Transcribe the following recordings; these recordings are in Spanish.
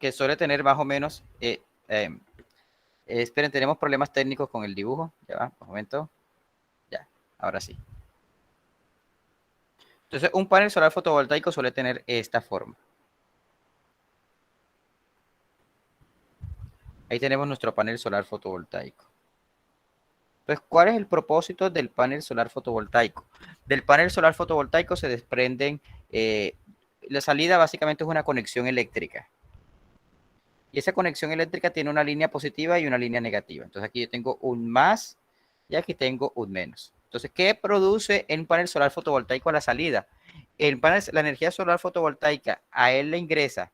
que suele tener más o menos, esperen, tenemos problemas técnicos con el dibujo, ya va, un momento, ya, ahora sí. Entonces, un panel solar fotovoltaico suele tener esta forma. Ahí tenemos nuestro panel solar fotovoltaico. Entonces, ¿cuál es el propósito del panel solar fotovoltaico? Del panel solar fotovoltaico se desprenden, la salida básicamente es una conexión eléctrica. Y esa conexión eléctrica tiene una línea positiva y una línea negativa. Entonces aquí yo tengo un más y aquí tengo un menos. Entonces, ¿qué produce un panel solar fotovoltaico a la salida? La energía solar fotovoltaica a él le ingresa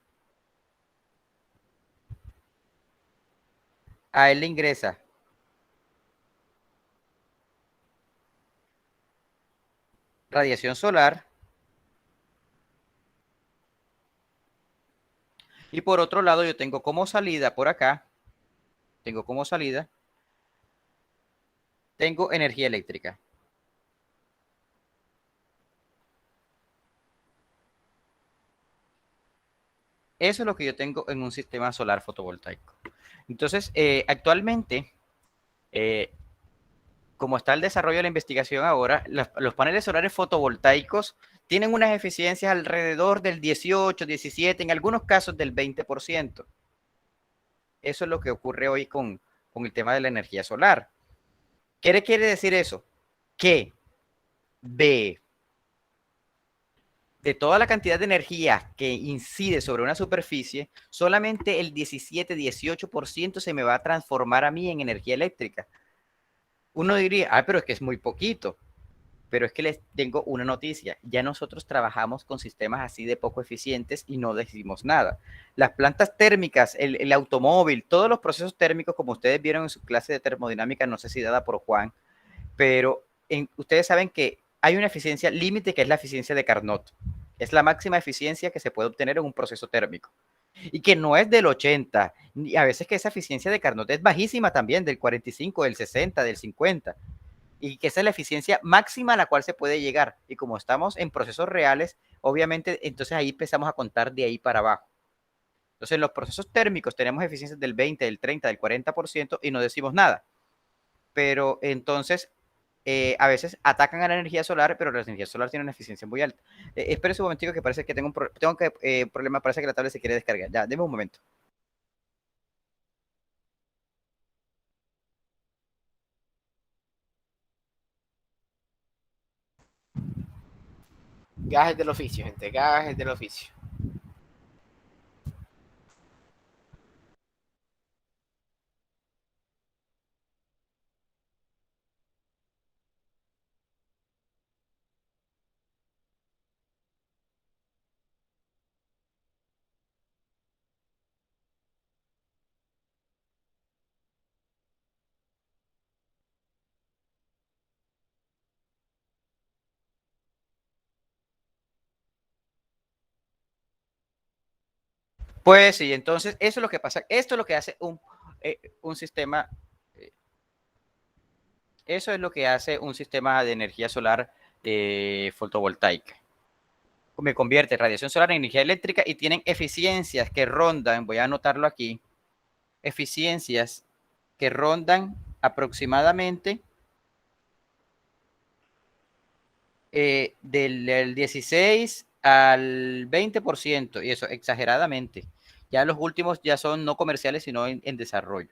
radiación solar y por otro lado yo tengo como salida por acá, tengo energía eléctrica. Eso es lo que yo tengo en un sistema solar fotovoltaico. Entonces, actualmente, eh, como está el desarrollo de la investigación ahora, los paneles solares fotovoltaicos tienen unas eficiencias alrededor del 18, 17, en algunos casos del 20%. Eso es lo que ocurre hoy con el tema de la energía solar. ¿Qué quiere decir eso? Que de toda la cantidad de energía que incide sobre una superficie, solamente el 17-18% se me va a transformar a mí en energía eléctrica. Uno diría, pero es que es muy poquito. Pero es que les tengo una noticia. Ya nosotros trabajamos con sistemas así de poco eficientes y no decimos nada. Las plantas térmicas, el automóvil, todos los procesos térmicos, como ustedes vieron en su clase de termodinámica, no sé si dada por Juan, pero ustedes saben que hay una eficiencia límite que es la eficiencia de Carnot. Es la máxima eficiencia que se puede obtener en un proceso térmico. Y que no es del 80, y a veces que esa eficiencia de Carnot es bajísima también, del 45, del 60, del 50, y que esa es la eficiencia máxima a la cual se puede llegar. Y como estamos en procesos reales, obviamente, entonces ahí empezamos a contar de ahí para abajo. Entonces, en los procesos térmicos tenemos eficiencias del 20, del 30, del 40% y no decimos nada. Pero entonces, a veces atacan a la energía solar, pero la energía solar tiene una eficiencia muy alta. Espera un momentico que parece que tengo un problema, parece que la tablet se quiere descargar. Ya, deme un momento. Gajes del oficio, gente, gajes del oficio. Pues sí, entonces eso es lo que pasa. Esto es lo que hace un sistema. Eso es lo que hace un sistema de energía solar fotovoltaica. Me convierte radiación solar en energía eléctrica y tienen eficiencias que rondan, voy a anotarlo aquí, eficiencias que rondan aproximadamente del 16 al 20%, y eso exageradamente. Ya los últimos ya son no comerciales, sino en desarrollo.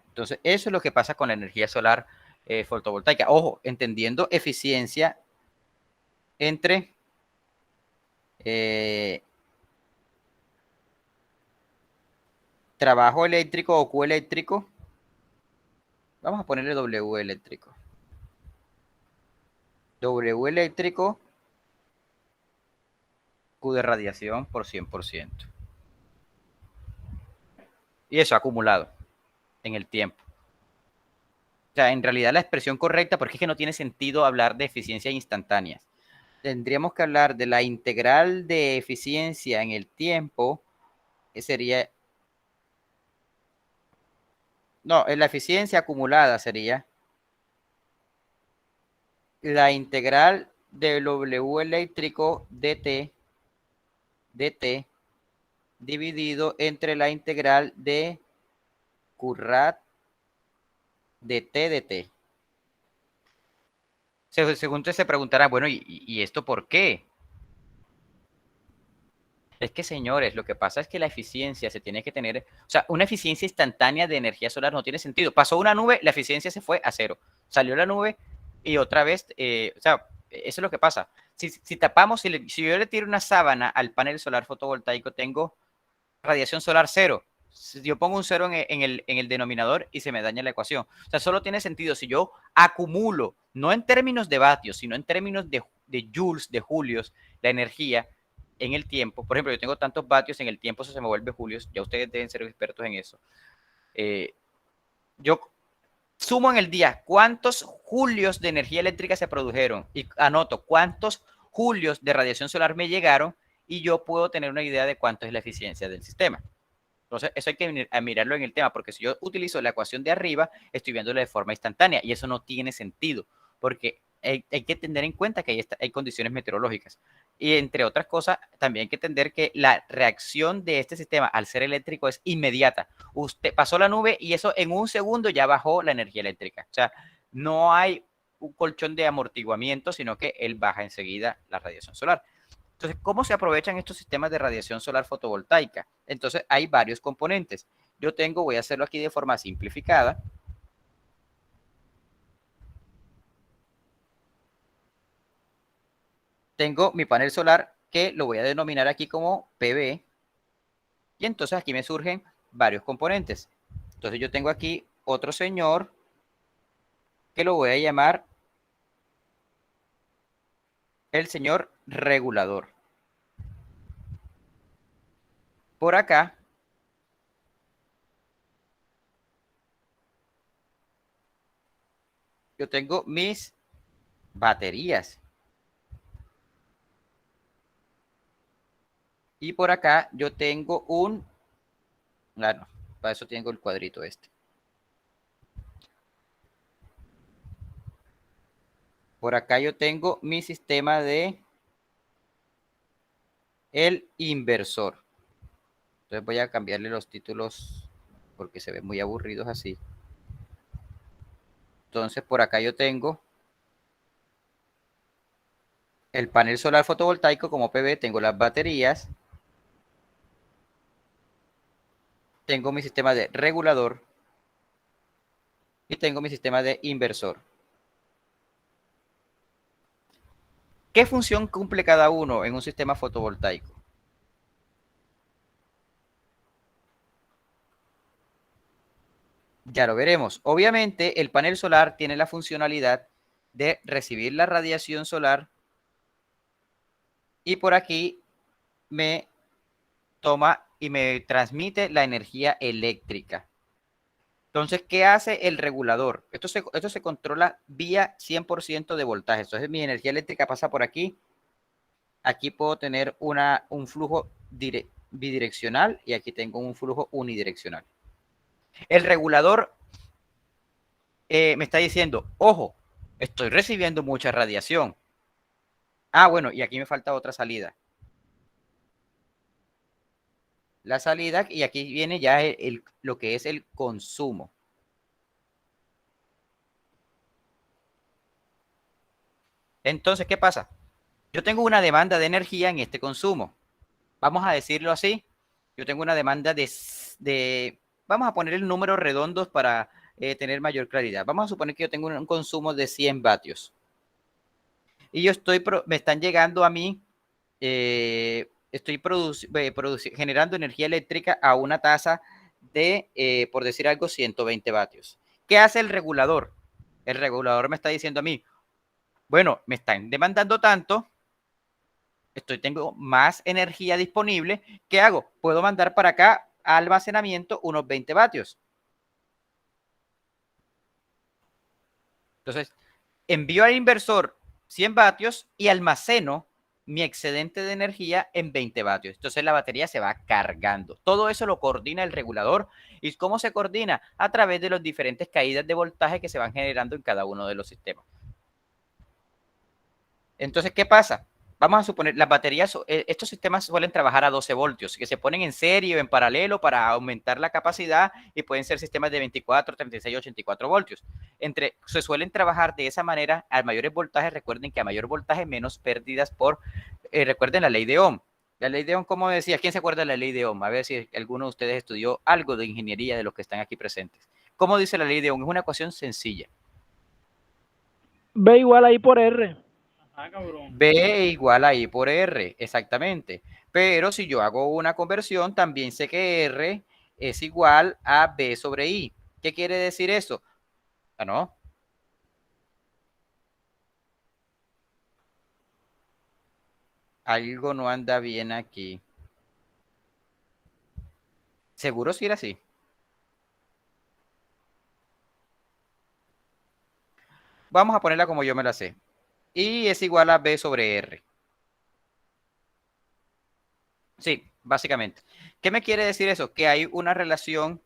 Entonces, eso es lo que pasa con la energía solar fotovoltaica. Ojo, entendiendo eficiencia entre eh, trabajo eléctrico o Q eléctrico. Vamos a ponerle W eléctrico. W eléctrico, Q de radiación por 100%. Y eso acumulado en el tiempo. O sea, en realidad la expresión correcta, porque es que no tiene sentido hablar de eficiencias instantáneas. Tendríamos que hablar de la integral de eficiencia en el tiempo, que sería, no, la eficiencia acumulada sería la integral de W eléctrico dt dividido entre la integral de Currat de T de T. Según usted se preguntará, bueno, ¿y esto por qué? Es que, señores, lo que pasa es que la eficiencia se tiene que tener, o sea, una eficiencia instantánea de energía solar no tiene sentido. Pasó una nube, la eficiencia se fue a cero. Salió la nube y otra vez, o sea, eso es lo que pasa. Si tapamos, si yo le tiro una sábana al panel solar fotovoltaico, tengo radiación solar cero. Si yo pongo un cero en el denominador y se me daña la ecuación. O sea, solo tiene sentido si yo acumulo, no en términos de vatios, sino en términos de joules, de julios, la energía en el tiempo. Por ejemplo, yo tengo tantos vatios en el tiempo, eso se me vuelve julios. Ya ustedes deben ser expertos en eso. Yo sumo en el día cuántos julios de energía eléctrica se produjeron y anoto cuántos julios de radiación solar me llegaron y yo puedo tener una idea de cuánto es la eficiencia del sistema. Entonces, eso hay que mirarlo en el tema, porque si yo utilizo la ecuación de arriba, estoy viéndolo de forma instantánea y eso no tiene sentido, porque hay que tener en cuenta que hay condiciones meteorológicas. Y entre otras cosas, también hay que entender que la reacción de este sistema al ser eléctrico es inmediata. Usted pasó la nube y eso en un segundo ya bajó la energía eléctrica. O sea, no hay un colchón de amortiguamiento, sino que él baja enseguida la radiación solar. Entonces, ¿cómo se aprovechan estos sistemas de radiación solar fotovoltaica? Entonces, hay varios componentes. Yo tengo, voy a hacerlo aquí de forma simplificada. Tengo mi panel solar que lo voy a denominar aquí como PV. Y entonces aquí me surgen varios componentes. Entonces yo tengo aquí otro señor que lo voy a llamar el señor regulador. Por acá yo tengo mis baterías. Y por acá yo tengo un... Claro, para eso tengo el cuadrito este. Por acá yo tengo mi sistema de el inversor. Entonces voy a cambiarle los títulos porque se ven muy aburridos así. Entonces por acá yo tengo el panel solar fotovoltaico como PV, tengo las baterías, tengo mi sistema de regulador y tengo mi sistema de inversor. ¿Qué función cumple cada uno en un sistema fotovoltaico? Ya lo veremos. Obviamente, el panel solar tiene la funcionalidad de recibir la radiación solar y por aquí me toma y me transmite la energía eléctrica. Entonces, ¿qué hace el regulador? Esto se controla vía 100% de voltaje. Entonces, mi energía eléctrica pasa por aquí. Aquí puedo tener un flujo bidireccional y aquí tengo un flujo unidireccional. El regulador me está diciendo, ojo, estoy recibiendo mucha radiación. Ah, bueno, y aquí me falta otra salida. La salida, y aquí viene ya lo que es el consumo. Entonces, ¿qué pasa? Yo tengo una demanda de energía en este consumo. Vamos a decirlo así. Yo tengo una demanda vamos a poner el número redondos para tener mayor claridad. Vamos a suponer que yo tengo un consumo de 100 vatios. Y yo me están llegando a mí, estoy generando energía eléctrica a una tasa de, por decir algo, 120 vatios. ¿Qué hace el regulador? El regulador me está diciendo a mí, bueno, me están demandando tanto, tengo más energía disponible, ¿qué hago? Puedo mandar para acá a almacenamiento unos 20 vatios. Entonces, envío al inversor 100 vatios y almaceno mi excedente de energía en 20 vatios. Entonces la batería se va cargando. Todo eso lo coordina el regulador. ¿Y cómo se coordina? A través de las diferentes caídas de voltaje que se van generando en cada uno de los sistemas. Entonces, ¿qué pasa? Vamos a suponer, las baterías, estos sistemas suelen trabajar a 12 voltios, que se ponen en serie o en paralelo para aumentar la capacidad y pueden ser sistemas de 24, 36, 84 voltios. Se suelen trabajar de esa manera a mayores voltajes. Recuerden que a mayor voltaje, menos pérdidas por, recuerden la ley de Ohm. La ley de Ohm, ¿cómo decía? ¿Quién se acuerda de la ley de Ohm? A ver si alguno de ustedes estudió algo de ingeniería de los que están aquí presentes. ¿Cómo dice la ley de Ohm? Es una ecuación sencilla. B igual a I por R. Ajá, cabrón. B igual a I por R, exactamente. Pero si yo hago una conversión, también sé que R es igual a B sobre I. ¿Qué quiere decir eso? Ah, no. Algo no anda bien aquí. ¿Seguro si era así? Vamos a ponerla como yo me la sé. I es igual a B sobre R. Sí, básicamente. ¿Qué me quiere decir eso? Que hay una relación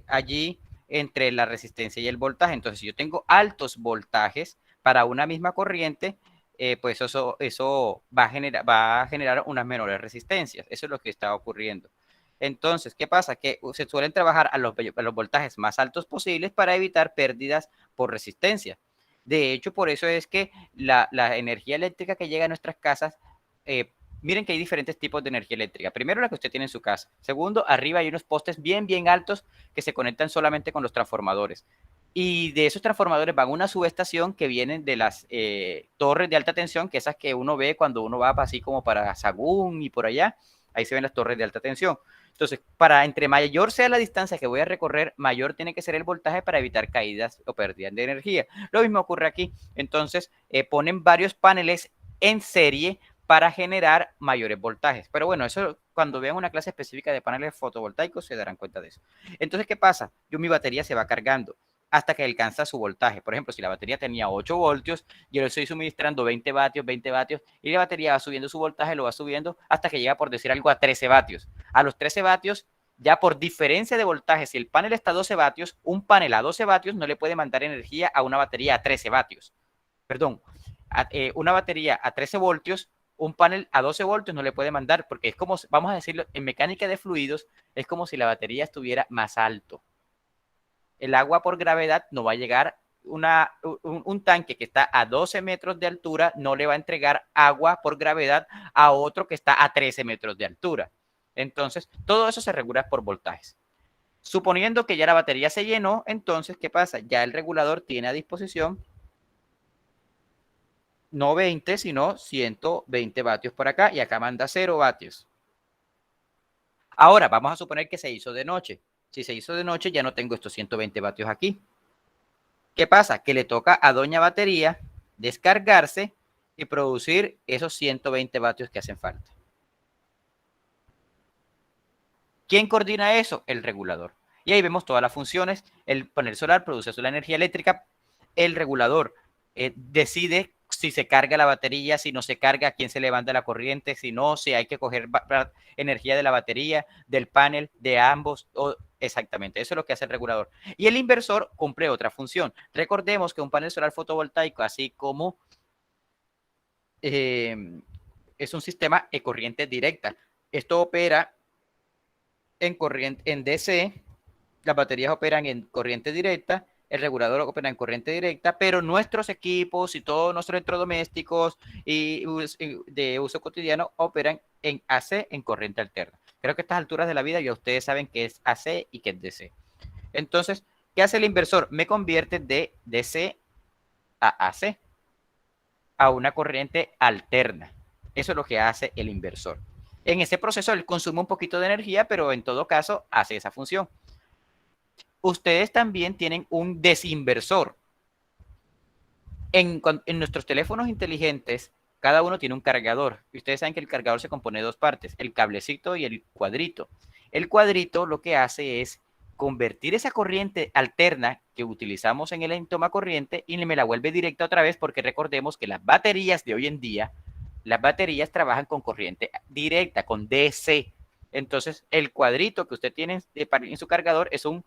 allí entre la resistencia y el voltaje. Entonces, si yo tengo altos voltajes para una misma corriente, pues eso va a generar unas menores resistencias. Eso es lo que está ocurriendo. Entonces, ¿qué pasa? Que se suelen trabajar a los voltajes más altos posibles para evitar pérdidas por resistencia. De hecho, por eso es que la energía eléctrica que llega a nuestras casas, miren que hay diferentes tipos de energía eléctrica. Primero, la que usted tiene en su casa. Segundo, arriba hay unos postes bien, bien altos que se conectan solamente con los transformadores. Y de esos transformadores van a una subestación que vienen de las torres de alta tensión, que esas que uno ve cuando uno va así como para Sagún y por allá. Ahí se ven las torres de alta tensión. Entonces, para entre mayor sea la distancia que voy a recorrer, mayor tiene que ser el voltaje para evitar caídas o pérdidas de energía. Lo mismo ocurre aquí. Entonces, ponen varios paneles en serie para generar mayores voltajes. Pero bueno, eso cuando vean una clase específica de paneles fotovoltaicos se darán cuenta de eso. Entonces, ¿qué pasa? Mi batería se va cargando hasta que alcanza su voltaje. Por ejemplo, si la batería tenía 8 voltios, yo le estoy suministrando 20 vatios, y la batería va subiendo su voltaje, lo va subiendo hasta que llega, por decir algo, a 13 vatios. A los 13 vatios, ya por diferencia de voltaje, si el panel está a 12 vatios, un panel a 12 vatios no le puede mandar energía a una batería a 13 vatios. Perdón, una batería a 13 voltios, un panel a 12 voltios no le puede mandar, porque es como, vamos a decirlo, en mecánica de fluidos, es como si la batería estuviera más alto. El agua por gravedad no va a llegar, un tanque que está a 12 metros de altura no le va a entregar agua por gravedad a otro que está a 13 metros de altura. Entonces, todo eso se regula por voltajes. Suponiendo que ya la batería se llenó, entonces, ¿qué pasa? Ya el regulador tiene a disposición no 20, sino 120 vatios por acá, y acá manda 0 vatios. Ahora, vamos a suponer que se hizo de noche. Si se hizo de noche, ya no tengo estos 120 vatios aquí. ¿Qué pasa? Que le toca a doña batería descargarse y producir esos 120 vatios que hacen falta. ¿Quién coordina eso? El regulador. Y ahí vemos todas las funciones. El panel solar produce la energía eléctrica. El regulador decide si se carga la batería, si no se carga, a quién se levanta la corriente, si no, si hay que coger energía de la batería, del panel, de ambos. Exactamente, eso es lo que hace el regulador. Y el inversor cumple otra función. Recordemos que un panel solar fotovoltaico, así como es un sistema de corriente directa. Esto opera en DC, las baterías operan en corriente directa, el regulador opera en corriente directa, pero nuestros equipos y todos nuestros electrodomésticos y de uso cotidiano operan en AC, en corriente alterna. Creo que a estas alturas de la vida ya ustedes saben qué es AC y qué es DC. Entonces, ¿qué hace el inversor? Me convierte de DC a AC, a una corriente alterna. Eso es lo que hace el inversor. En ese proceso él consume un poquito de energía, pero en todo caso hace esa función. Ustedes también tienen un desinversor. En nuestros teléfonos inteligentes, cada uno tiene un cargador. Y ustedes saben que el cargador se compone de dos partes, el cablecito y el cuadrito. El cuadrito lo que hace es convertir esa corriente alterna que utilizamos en el toma corriente y me la vuelve directa otra vez, porque recordemos que las baterías de hoy en día, las baterías trabajan con corriente directa, con DC. Entonces, el cuadrito que usted tiene en su cargador es un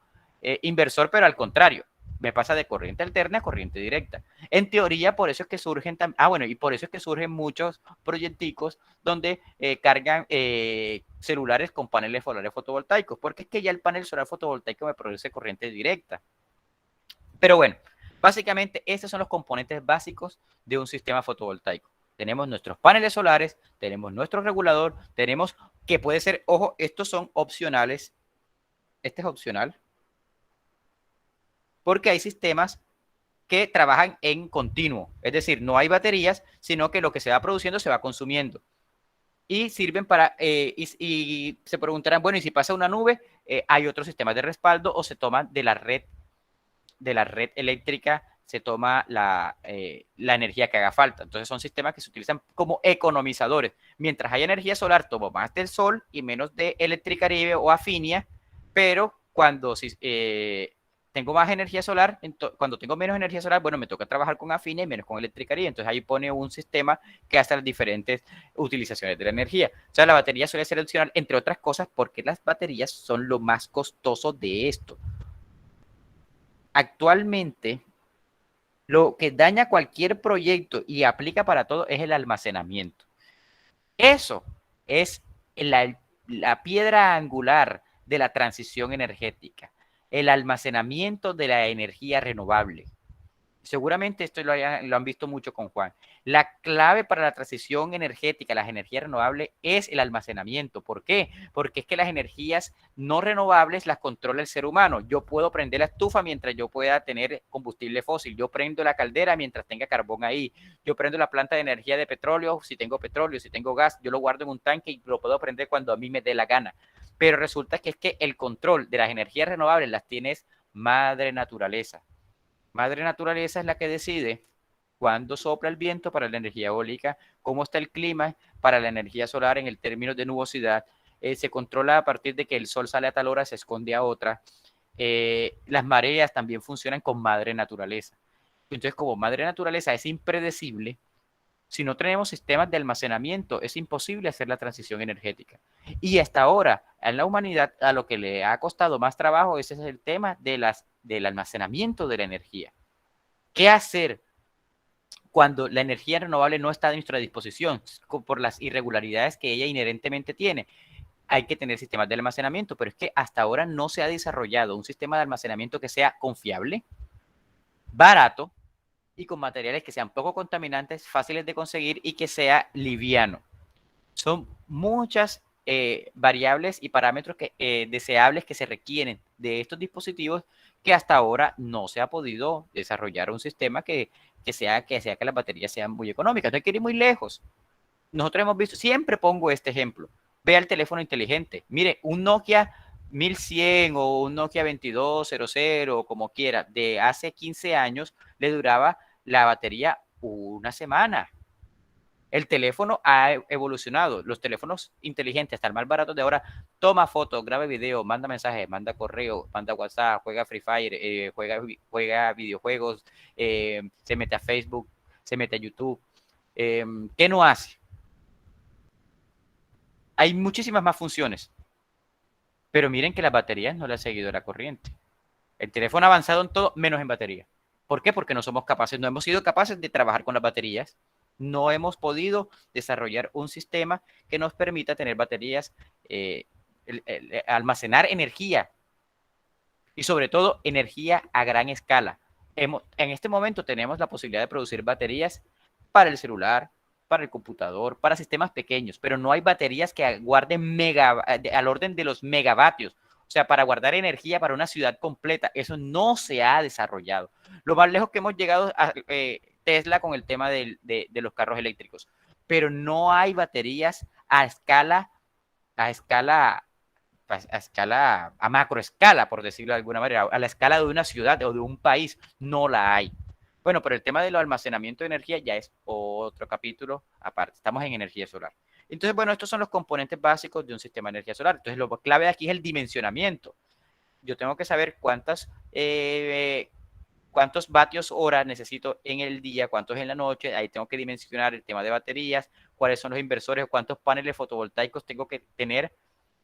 inversor, pero al contrario. me pasa de corriente alterna a corriente directa. En teoría, por eso es que surgen, y por eso es que surgen muchos proyecticos donde cargan celulares con paneles solares fotovoltaicos, porque es que ya el panel solar fotovoltaico me produce corriente directa. Pero bueno, básicamente estos son los componentes básicos de un sistema fotovoltaico. Tenemos nuestros paneles solares, tenemos nuestro regulador, tenemos que puede ser, ojo, estos son opcionales. Este es opcional, porque hay sistemas que trabajan en continuo, es decir, no hay baterías, sino que lo que se va produciendo se va consumiendo. Y sirven para, y se preguntarán, bueno, y si pasa una nube, hay otros sistemas de respaldo o se toman de la red eléctrica, se toma la energía que haga falta. Entonces son sistemas que se utilizan como economizadores. Mientras haya energía solar, tomo más del sol y menos de Electricaribe o Afinia, pero cuando tengo más energía solar, cuando tengo menos energía solar, bueno, me toca trabajar con Afinia y menos con Electricaribe. Entonces ahí pone un sistema que hace las diferentes utilizaciones de la energía. O sea, la batería suele ser opcional, entre otras cosas, porque las baterías son lo más costoso de esto. Actualmente, lo que daña cualquier proyecto y aplica para todo es el almacenamiento. Eso es la piedra angular de la transición energética, el almacenamiento de la energía renovable. Seguramente esto lo han visto mucho con Juan. La clave para la transición energética, las energías renovables, es el almacenamiento. ¿Por qué? Porque es que las energías no renovables las controla el ser humano. Yo puedo prender la estufa mientras yo pueda tener combustible fósil. Yo prendo la caldera mientras tenga carbón ahí. Yo prendo la planta de energía de petróleo si tengo petróleo, si tengo gas. Yo lo guardo en un tanque y lo puedo prender cuando a mí me dé la gana. Pero resulta que es que el control de las energías renovables las tiene madre naturaleza. Madre naturaleza es la que decide cuándo sopla el viento para la energía eólica, cómo está el clima para la energía solar en el término de nubosidad. Se controla a partir de que el sol sale a tal hora, se esconde a otra. Las mareas también funcionan con madre naturaleza. Entonces, como madre naturaleza es impredecible, si no tenemos sistemas de almacenamiento, es imposible hacer la transición energética. Y hasta ahora, en la humanidad, a lo que le ha costado más trabajo, ese es el tema del almacenamiento de la energía. ¿Qué hacer cuando la energía renovable no está a nuestra disposición por las irregularidades que ella inherentemente tiene? Hay que tener sistemas de almacenamiento, pero es que hasta ahora no se ha desarrollado un sistema de almacenamiento que sea confiable, barato y con materiales que sean poco contaminantes, fáciles de conseguir y que sea liviano. Son muchas variables y parámetros deseables que se requieren de estos dispositivos que hasta ahora no se ha podido desarrollar un sistema que sea que las baterías sean muy económicas. No hay que ir muy lejos. Nosotros hemos visto, siempre pongo este ejemplo. Vea el teléfono inteligente. Mire, un Nokia 1100 o un Nokia 2200, como quiera, de hace 15 años, le duraba la batería una semana. El teléfono ha evolucionado. Los teléfonos inteligentes, hasta el más barato de ahora, toma fotos, graba video, manda mensajes, manda correo, manda WhatsApp, juega Free Fire, juega videojuegos, se mete a Facebook, se mete a YouTube. ¿Qué no hace? Hay muchísimas más funciones. Pero miren que las baterías no le han seguido la corriente. El teléfono ha avanzado en todo, menos en batería. ¿Por qué? Porque no somos capaces, no hemos sido capaces de trabajar con las baterías. No hemos podido desarrollar un sistema que nos permita tener baterías, almacenar energía y sobre todo energía a gran escala. En este momento tenemos la posibilidad de producir baterías para el celular, para el computador, para sistemas pequeños, pero no hay baterías que guarden al orden de los megavatios. O sea, para guardar energía para una ciudad completa, eso no se ha desarrollado. Lo más lejos que hemos llegado a Tesla con el tema de los carros eléctricos, pero no hay baterías a escala, a macroescala, por decirlo de alguna manera, a la escala de una ciudad o de un país, no la hay. Bueno, pero el tema del almacenamiento de energía ya es otro capítulo aparte. Estamos en energía solar. Entonces, bueno, estos son los componentes básicos de un sistema de energía solar. Entonces, lo clave de aquí es el dimensionamiento. Yo tengo que saber cuántos vatios hora necesito en el día, cuántos en la noche. Ahí tengo que dimensionar el tema de baterías, cuáles son los inversores, cuántos paneles fotovoltaicos tengo que tener.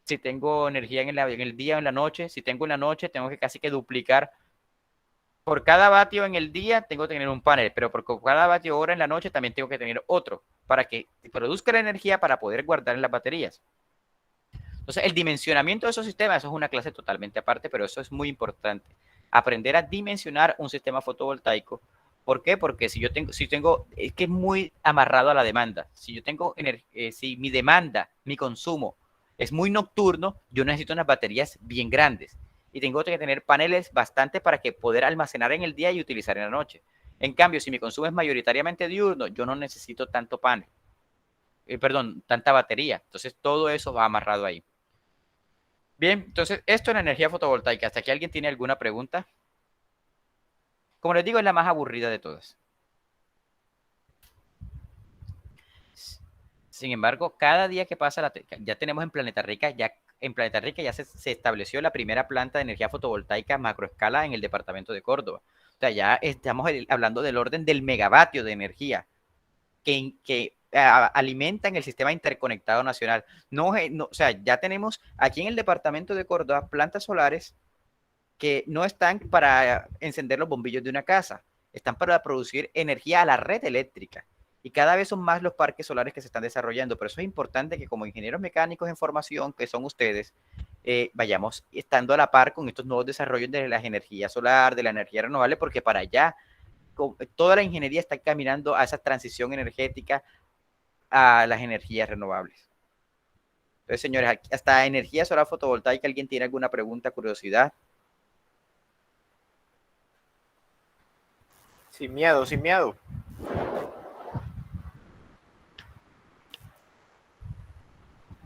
Si tengo energía en el día o en la noche, si tengo en la noche, tengo que casi que duplicar Por cada vatio en el día tengo que tener un panel, pero por cada vatio hora en la noche también tengo que tener otro para que produzca la energía para poder guardar en las baterías. Entonces, el dimensionamiento de esos sistemas, eso es una clase totalmente aparte, pero eso es muy importante. Aprender a dimensionar un sistema fotovoltaico. ¿Por qué? Porque si tengo, es que es muy amarrado a la demanda. Si yo tengo, si mi demanda, mi consumo es muy nocturno, yo necesito unas baterías bien grandes y tengo que tener paneles bastante para que poder almacenar en el día y utilizar en la noche. En cambio, si mi consumo es mayoritariamente diurno, yo no necesito tanto panel, perdón, tanta batería. Entonces, todo eso va amarrado ahí. Bien, entonces esto en energía fotovoltaica. ¿Hasta aquí alguien tiene alguna pregunta? Como les digo, es la más aburrida de todas. Sin embargo, cada día que pasa, ya tenemos en Planeta Rica, ya se estableció la primera planta de energía fotovoltaica macroescala en el departamento de Córdoba. O sea, ya estamos hablando del orden del megavatio de energía que alimentan el sistema interconectado nacional. No, o sea, ya tenemos aquí en el departamento de Córdoba plantas solares que no están para encender los bombillos de una casa, están para producir energía a la red eléctrica. Y cada vez son más los parques solares que se están desarrollando. Por eso es importante que como ingenieros mecánicos en formación, que son ustedes, vayamos estando a la par con estos nuevos desarrollos de la energía solar, de la energía renovable, porque para allá toda la ingeniería está caminando a esa transición energética a las energías renovables. Entonces, señores, hasta energía solar fotovoltaica, ¿alguien tiene alguna pregunta, curiosidad? Sin miedo, sin miedo.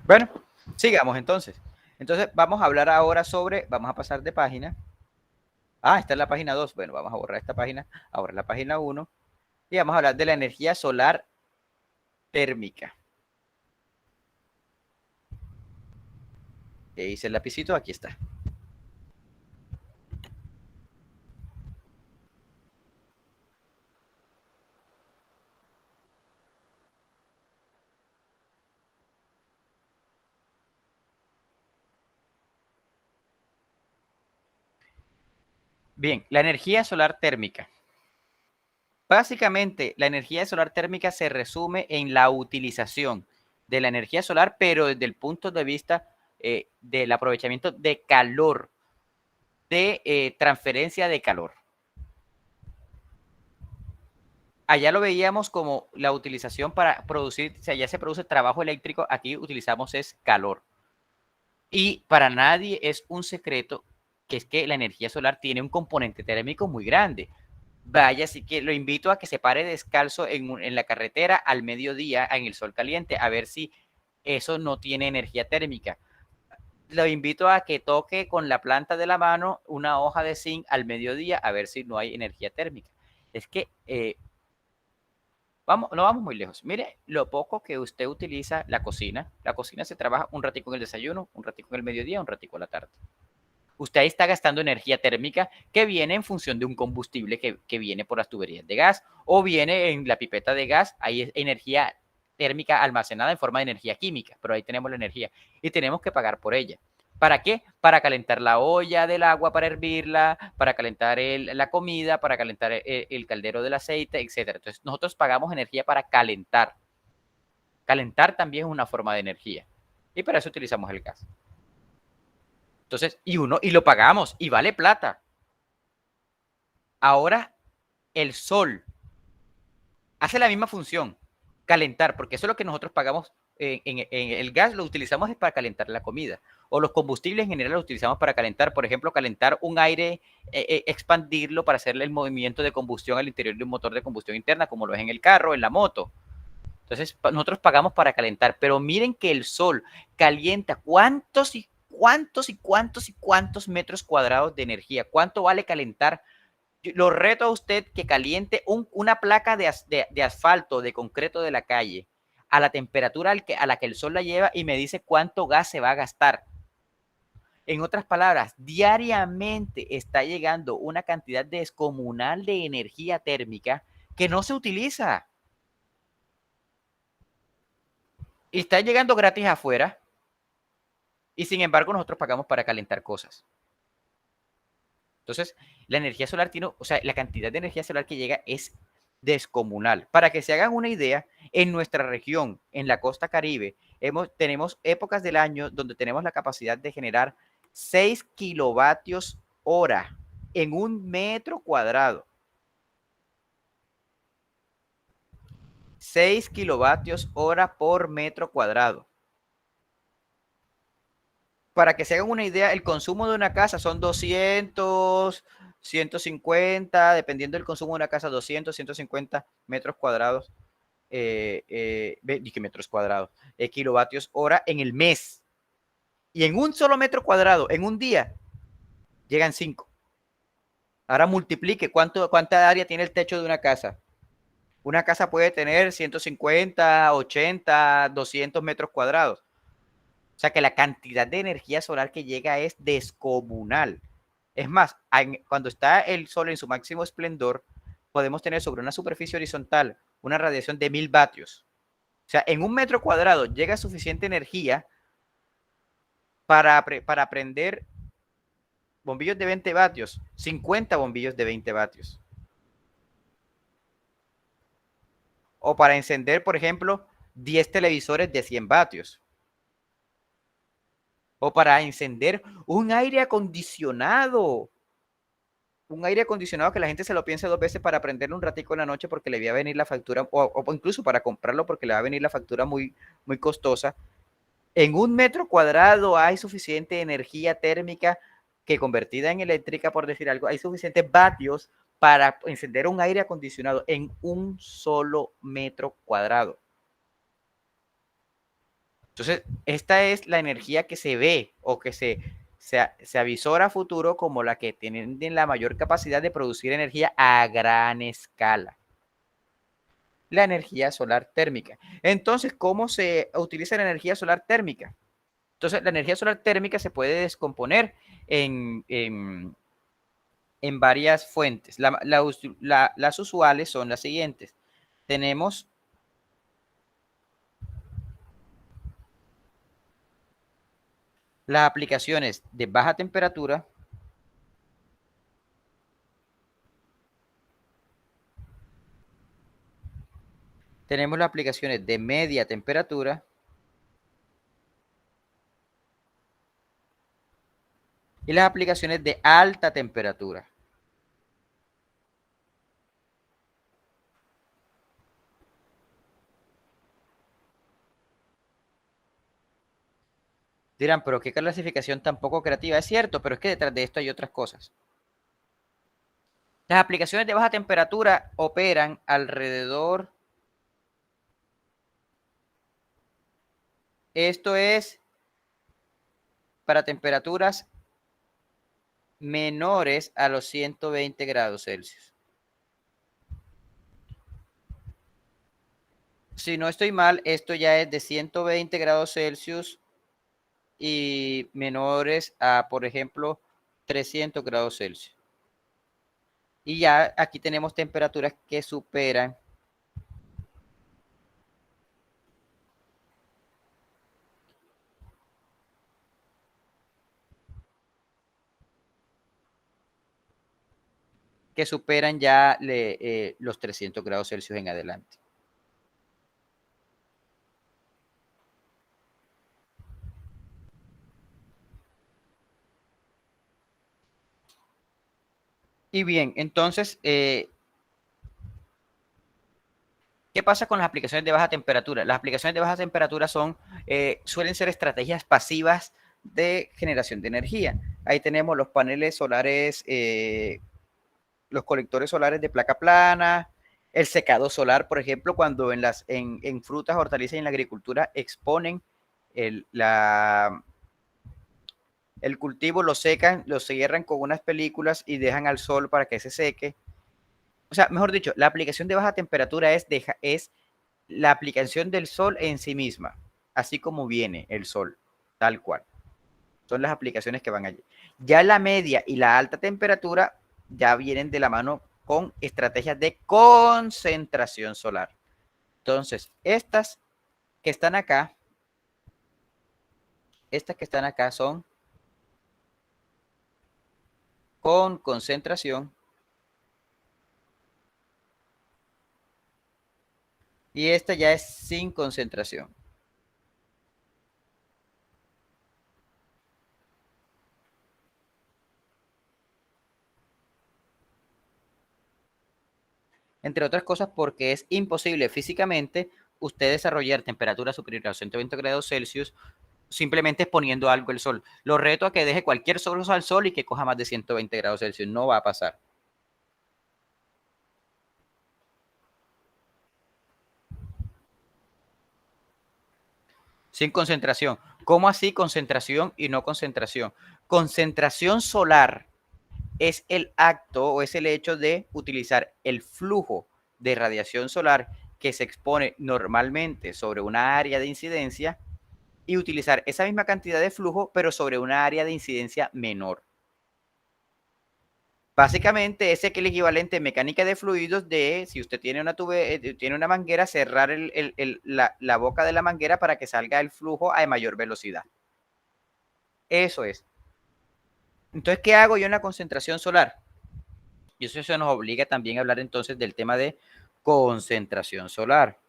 Bueno, sigamos entonces. Entonces, vamos a hablar ahora vamos a pasar de página. Ah, esta es la página 2. Bueno, vamos a borrar esta página, ahora la página 1. Y vamos a hablar de la energía solar térmica. ¿Qué dice el lapicito? Aquí está. Bien, la energía solar térmica. Básicamente, la energía solar térmica se resume en la utilización de la energía solar, pero desde el punto de vista del aprovechamiento de calor, de transferencia de calor. Allá lo veíamos como la utilización para producir, si allá se produce trabajo eléctrico, aquí utilizamos es calor. Y para nadie es un secreto que es que la energía solar tiene un componente térmico muy grande. Vaya, así que lo invito a que se pare descalzo en la carretera al mediodía en el sol caliente, a ver si eso no tiene energía térmica. Lo invito a que toque con la planta de la mano una hoja de zinc al mediodía, a ver si no hay energía térmica. Es que no vamos muy lejos. Mire lo poco que usted utiliza la cocina. La cocina se trabaja un ratico en el desayuno, un ratico en el mediodía, un ratico en la tarde. Usted ahí está gastando energía térmica que viene en función de un combustible que viene por las tuberías de gas o viene en la pipeta de gas. Ahí es energía térmica almacenada en forma de energía química, pero ahí tenemos la energía y tenemos que pagar por ella. ¿Para qué? Para calentar la olla del agua, para hervirla, para calentar la comida, para calentar el caldero del aceite, etc. Entonces, nosotros pagamos energía para calentar. Calentar también es una forma de energía. Y para eso utilizamos el gas. Entonces, y lo pagamos, y vale plata. Ahora, el sol hace la misma función, calentar, porque eso es lo que nosotros pagamos en el gas, lo utilizamos para calentar la comida, o los combustibles en general los utilizamos para calentar, por ejemplo, calentar un aire, expandirlo para hacerle el movimiento de combustión al interior de un motor de combustión interna, como lo es en el carro, en la moto. Entonces, nosotros pagamos para calentar, pero miren que el sol calienta cuántos y cuántos y cuántos y cuántos metros cuadrados de energía, cuánto vale calentar. Lo reto a usted que caliente una placa de asfalto, de concreto de la calle, a la temperatura a la que el sol la lleva y me dice cuánto gas se va a gastar. En otras palabras, diariamente está llegando una cantidad descomunal de energía térmica que no se utiliza. Y está llegando gratis afuera y sin embargo nosotros pagamos para calentar cosas. Entonces, la energía solar tiene, o sea, la cantidad de energía solar que llega es descomunal. Para que se hagan una idea, en nuestra región, en la costa Caribe, tenemos épocas del año donde tenemos la capacidad de generar 6 kilovatios hora en un metro cuadrado. 6 kilovatios hora por metro cuadrado. Para que se hagan una idea, el consumo de una casa son 200, 150, dependiendo del consumo de una casa, 200, 150 metros cuadrados, dije metros cuadrados, kilovatios hora en el mes. Y en un solo metro cuadrado, en un día, llegan 5. Ahora multiplique cuánta área tiene el techo de una casa. Una casa puede tener 150, 80, 200 metros cuadrados. O sea que la cantidad de energía solar que llega es descomunal. Es más, cuando está el sol en su máximo esplendor, podemos tener sobre una superficie horizontal una radiación de 1000 vatios. O sea, en un metro cuadrado llega suficiente energía para prender bombillos de 20 vatios, 50 bombillos de 20 vatios. O para encender, por ejemplo, 10 televisores de 100 vatios. O para encender un aire acondicionado. Un aire acondicionado que la gente se lo piensa 2 veces para prenderlo un ratico en la noche porque le va a venir la factura, o incluso para comprarlo porque le va a venir la factura muy, muy costosa. En un metro cuadrado hay suficiente energía térmica que convertida en eléctrica, por decir algo, hay suficientes vatios para encender un aire acondicionado en un solo metro cuadrado. Entonces, esta es la energía que se ve o que se avisora a futuro como la que tienen la mayor capacidad de producir energía a gran escala. La energía solar térmica. Entonces, ¿cómo se utiliza la energía solar térmica? Entonces, la energía solar térmica se puede descomponer en varias fuentes. Las usuales son las siguientes. Tenemos las aplicaciones de baja temperatura, tenemos las aplicaciones de media temperatura y las aplicaciones de alta temperatura. Dirán, pero qué clasificación tan poco creativa. Es cierto, pero es que detrás de esto hay otras cosas. Las aplicaciones de baja temperatura operan alrededor. Esto es para temperaturas menores a los 120 grados Celsius. Si no estoy mal, esto ya es de 120 grados Celsius y menores a, por ejemplo, 300 grados Celsius. Y ya aquí tenemos temperaturas que superan ya los 300 grados Celsius en adelante. Y bien, entonces, ¿qué pasa con las aplicaciones de baja temperatura? Las aplicaciones de baja temperatura suelen ser estrategias pasivas de generación de energía. Ahí tenemos los paneles solares, los colectores solares de placa plana, el secado solar, por ejemplo, cuando en frutas, hortalizas y en la agricultura exponen el cultivo, lo secan, lo cierran con unas películas y dejan al sol para que se seque. O sea, mejor dicho, la aplicación de baja temperatura es la aplicación del sol en sí misma, así como viene el sol, tal cual. Son las aplicaciones que van allí. Ya la media y la alta temperatura ya vienen de la mano con estrategias de concentración solar. Entonces, estas que están acá son con concentración. Y esta ya es sin concentración. Entre otras cosas porque es imposible físicamente usted desarrollar temperatura superior a 120 grados Celsius simplemente exponiendo algo al sol. Lo reto a que deje cualquier sol al sol y que coja más de 120 grados Celsius. No va a pasar. Sin concentración. ¿Cómo así concentración y no concentración? Concentración solar es el acto o es el hecho de utilizar el flujo de radiación solar que se expone normalmente sobre una área de incidencia y utilizar esa misma cantidad de flujo, pero sobre una área de incidencia menor. Básicamente es el equivalente en mecánica de fluidos de, si usted tiene tiene una manguera, cerrar la boca de la manguera para que salga el flujo a mayor velocidad. Eso es. Entonces, ¿qué hago yo en la concentración solar? Y eso se nos obliga también a hablar entonces del tema de concentración solar.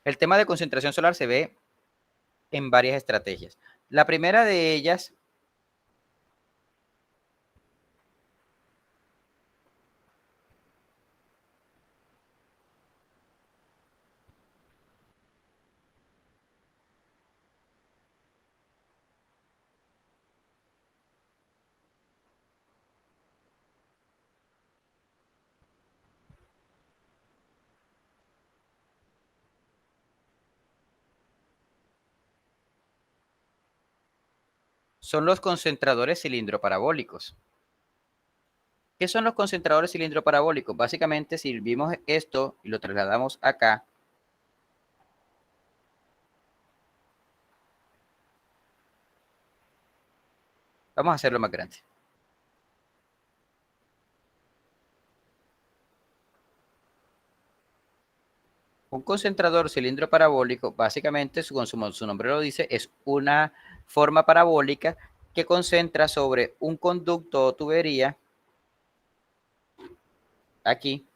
El tema de concentración solar se ve en varias estrategias. La primera de ellas son los concentradores cilindroparabólicos. ¿Qué son los concentradores cilindroparabólicos? Básicamente, si vimos esto y lo trasladamos acá, vamos a hacerlo más grande. Un concentrador cilindro parabólico, básicamente, su nombre lo dice, es una forma parabólica que concentra sobre un conducto o tubería, aquí,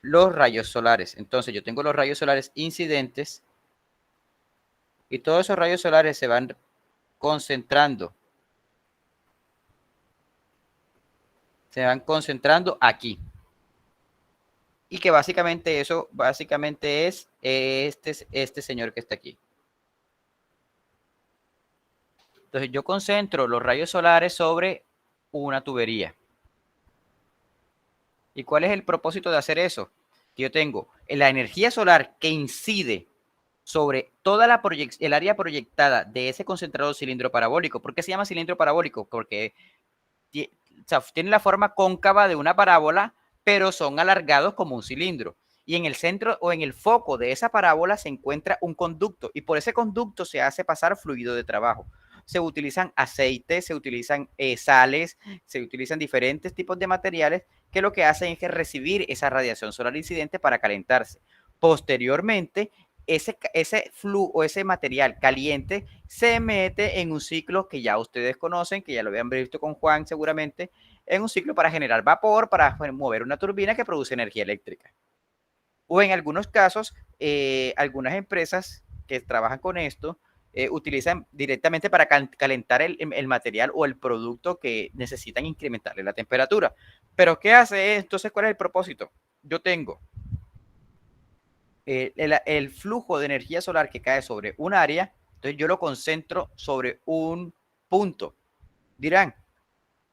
los rayos solares. Entonces, yo tengo los rayos solares incidentes y todos esos rayos solares se van concentrando aquí. Y que básicamente eso, básicamente es este señor que está aquí. Entonces yo concentro los rayos solares sobre una tubería. ¿Y cuál es el propósito de hacer eso? Que yo tengo la energía solar que incide sobre toda el área proyectada de ese concentrador cilindro parabólico. ¿Por qué se llama cilindro parabólico? Porque o sea, tiene la forma cóncava de una parábola, pero son alargados como un cilindro. Y en el centro o en el foco de esa parábola se encuentra un conducto y por ese conducto se hace pasar fluido de trabajo. Se utilizan aceites, se utilizan sales, se utilizan diferentes tipos de materiales que lo que hacen es que recibir esa radiación solar incidente para calentarse. Posteriormente, ese flujo o ese material caliente se mete en un ciclo que ya ustedes conocen, que ya lo habían visto con Juan seguramente, en un ciclo para generar vapor, para mover una turbina que produce energía eléctrica. O en algunos casos, algunas empresas que trabajan con esto utilizan directamente para calentar el material o el producto que necesitan incrementarle la temperatura. Pero ¿qué hace? Entonces, ¿cuál es el propósito? Yo tengo el flujo de energía solar que cae sobre un área, entonces yo lo concentro sobre un punto. Dirán,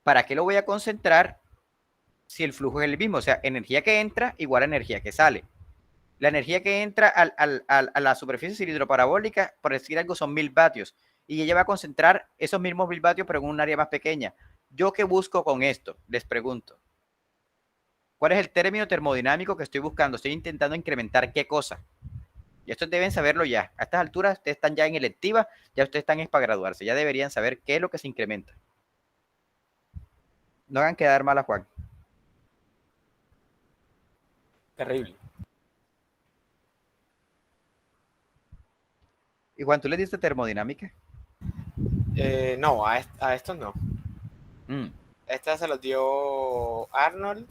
¿para qué lo voy a concentrar si el flujo es el mismo? O sea, energía que entra igual a energía que sale. La energía que entra a la superficie cilindroparabólica, por decir algo, son 1000 vatios. Y ella va a concentrar esos mismos 1000 vatios, pero en un área más pequeña. ¿Yo qué busco con esto? Les pregunto. ¿Cuál es el término termodinámico que estoy buscando? Estoy intentando incrementar qué cosa. Y estos deben saberlo ya. A estas alturas ustedes están ya en electiva, ya ustedes están para graduarse. Ya deberían saber qué es lo que se incrementa. No hagan quedar mal a Juan. Terrible. ¿Y Juan, tú le diste termodinámica? No, a estos no. Mm. Esta se los dio Arnold.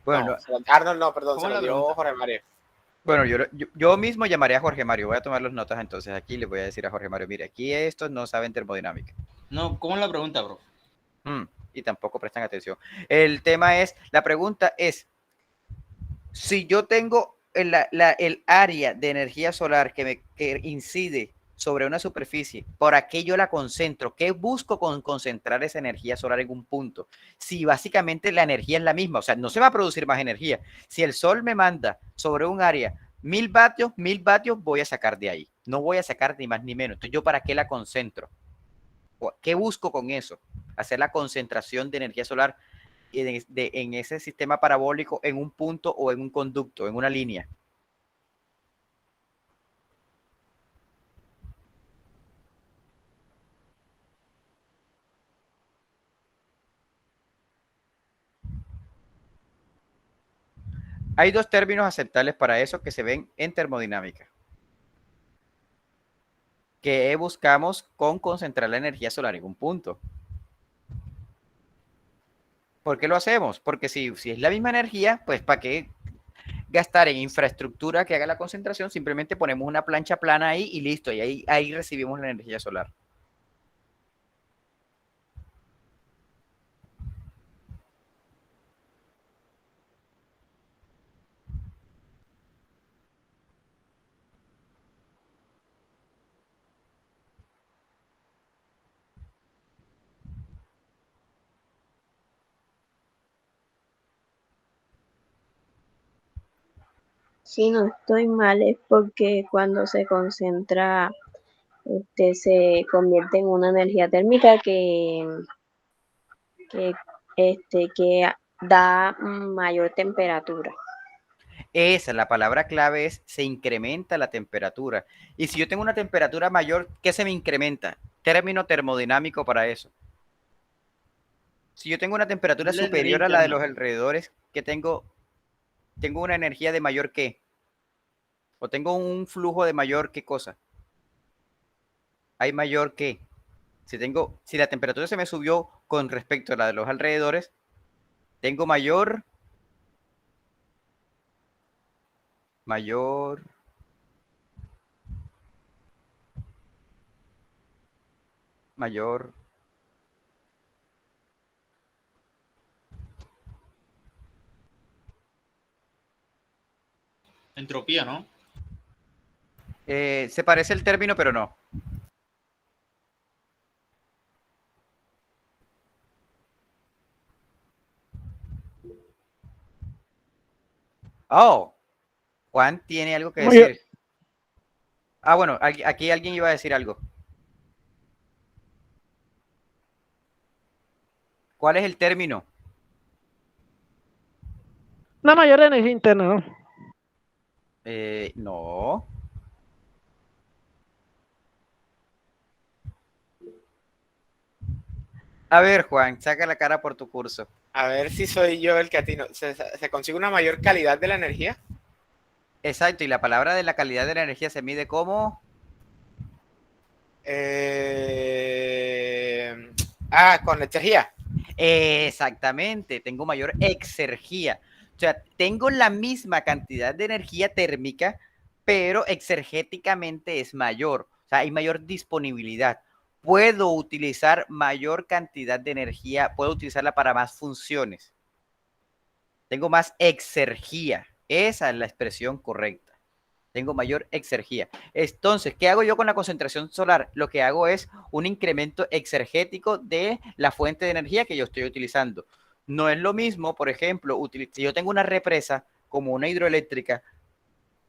Bueno, No, Arnold no, perdón, ¿Cómo se es los la dio pregunta? Jorge Mario. bueno, yo mismo llamaré a Jorge Mario. Voy a tomar las notas entonces aquí. Le voy a decir a Jorge Mario, mire, aquí estos no saben termodinámica. No, ¿cómo es la pregunta, bro? Y tampoco prestan atención. La pregunta es, si yo tengo el área de energía solar que incide sobre una superficie, ¿por qué yo la concentro? ¿Qué busco con concentrar esa energía solar en un punto? Si básicamente la energía es la misma, o sea, no se va a producir más energía. Si el sol me manda sobre un área 1000 vatios voy a sacar de ahí. No voy a sacar ni más ni menos. Entonces, ¿yo para qué la concentro? ¿Qué busco con eso? Hacer la concentración de energía solar en ese sistema parabólico en un punto o en un conducto, en una línea. Hay dos términos aceptables para eso que se ven en termodinámica. Que buscamos con concentrar la energía solar en un punto. ¿Por qué lo hacemos? Porque si es la misma energía, pues ¿para qué gastar en infraestructura que haga la concentración? Simplemente ponemos una plancha plana ahí y listo, y ahí recibimos la energía solar. Si no estoy mal es porque cuando se concentra, se convierte en una energía térmica que, que da mayor temperatura. Esa, la palabra clave es se incrementa la temperatura. Y si yo tengo una temperatura mayor, ¿qué se me incrementa? Término termodinámico para eso. Si yo tengo una temperatura La energía superior a la de interna. los alrededores, ¿qué tengo? Tengo una energía de mayor qué? O tengo un flujo de mayor qué cosa. Hay mayor qué. Si la temperatura se me subió con respecto a la de los alrededores, tengo mayor, mayor. Entropía, ¿no? Se parece el término, pero no. Oh, Juan tiene algo que decir. Bueno, aquí alguien iba a decir algo. ¿Cuál es el término? Una mayor energía interna, ¿no? No. A ver, Juan, saca la cara por tu curso. A ver si soy yo el que atino. ¿Se consigue una mayor calidad de la energía? Exacto, y la palabra de la calidad de la energía se mide como... Con energía. Exactamente, tengo mayor exergía. O sea, tengo la misma cantidad de energía térmica, pero exergéticamente es mayor. O sea, hay mayor disponibilidad. Puedo utilizar mayor cantidad de energía, puedo utilizarla para más funciones. Tengo más exergía. Esa es la expresión correcta. Tengo mayor exergía. Entonces, ¿qué hago yo con la concentración solar? Lo que hago es un incremento exergético de la fuente de energía que yo estoy utilizando. No es lo mismo, por ejemplo, si yo tengo una represa como una hidroeléctrica,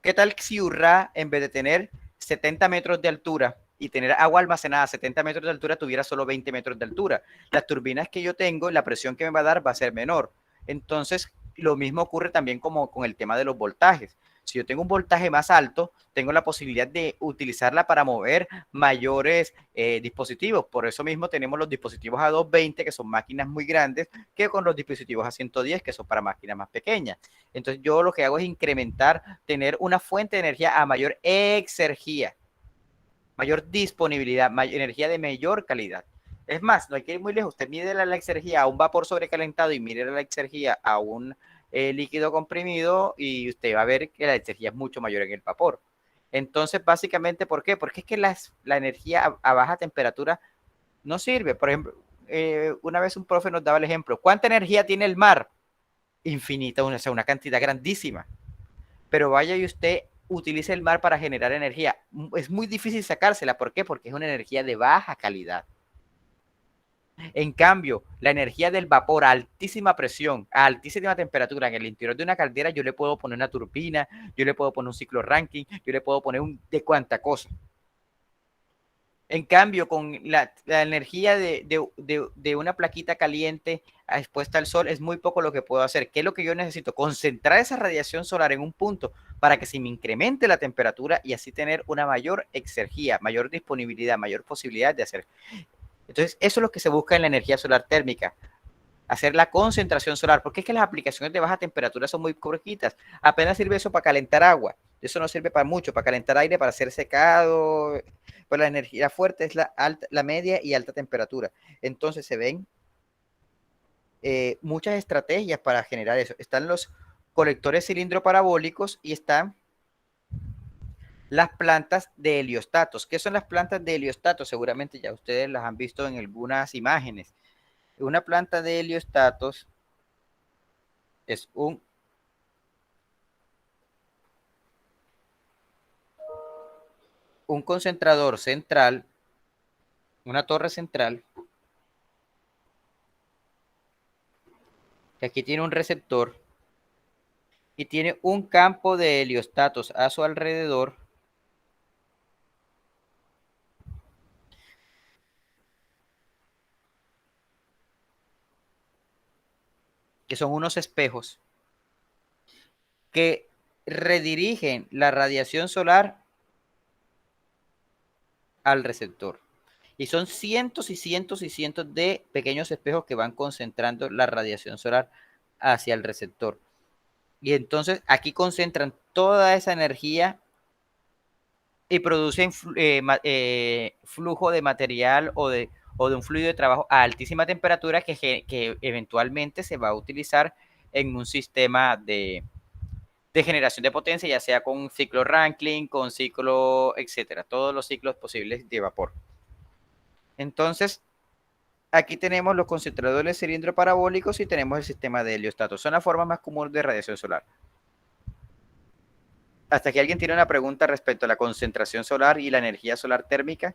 ¿qué tal si Urrá, en vez de tener 70 metros de altura y tener agua almacenada a 70 metros de altura, tuviera solo 20 metros de altura? Las turbinas que yo tengo, la presión que me va a dar va a ser menor. Entonces, lo mismo ocurre también como con el tema de los voltajes. Si yo tengo un voltaje más alto, tengo la posibilidad de utilizarla para mover mayores dispositivos. Por eso mismo tenemos los dispositivos a 220, que son máquinas muy grandes, que con los dispositivos a 110, que son para máquinas más pequeñas. Entonces yo lo que hago es incrementar, tener una fuente de energía a mayor exergía. mayor disponibilidad, energía de mayor calidad. Es más, no hay que ir muy lejos. Usted mide la exergía a un vapor sobrecalentado y mide la exergía a un líquido comprimido y usted va a ver que la exergía es mucho mayor en el vapor. Entonces, básicamente, ¿por qué? Porque es que la energía a baja temperatura no sirve. Por ejemplo, una vez un profe nos daba el ejemplo. ¿Cuánta energía tiene el mar? Infinita, o sea, una cantidad grandísima. Pero vaya y usted utilice el mar para generar energía. Es muy difícil sacársela. ¿Por qué? Porque es una energía de baja calidad. En cambio, la energía del vapor a altísima presión, a altísima temperatura en el interior de una caldera, yo le puedo poner una turbina, yo le puedo poner un ciclo Rankine, yo le puedo poner de cuanta cosa. En cambio, con la energía de una plaquita caliente expuesta al sol, es muy poco lo que puedo hacer. ¿Qué es lo que yo necesito? Concentrar esa radiación solar en un punto para que se me incremente la temperatura y así tener una mayor exergía, mayor disponibilidad, mayor posibilidad de hacer. Entonces, eso es lo que se busca en la energía solar térmica, hacer la concentración solar, porque es que las aplicaciones de baja temperatura son muy poquitas. Apenas sirve eso para calentar agua. Eso no sirve para mucho, para calentar aire, para hacer secado. Pues la energía fuerte es la media y alta temperatura. Entonces se ven muchas estrategias para generar eso. Están los colectores cilindro parabólicos y están las plantas de heliostatos. ¿Qué son las plantas de heliostatos? Seguramente ya ustedes las han visto en algunas imágenes. Una planta de heliostatos es un concentrador central, una torre central, que aquí tiene un receptor y tiene un campo de heliostatos a su alrededor, que son unos espejos que redirigen la radiación solar al receptor. Y son cientos y cientos y cientos de pequeños espejos que van concentrando la radiación solar hacia el receptor. Y entonces aquí concentran toda esa energía y producen flujo de material o de un fluido de trabajo a altísima temperatura que eventualmente se va a utilizar en un sistema de generación de potencia, ya sea con un ciclo Rankine, con ciclo, etcétera, todos los ciclos posibles de vapor. Entonces, aquí tenemos los concentradores de cilindro parabólicos y tenemos el sistema de heliostatos. Son las formas más comunes de radiación solar. Hasta aquí alguien tiene una pregunta respecto a la concentración solar y la energía solar térmica.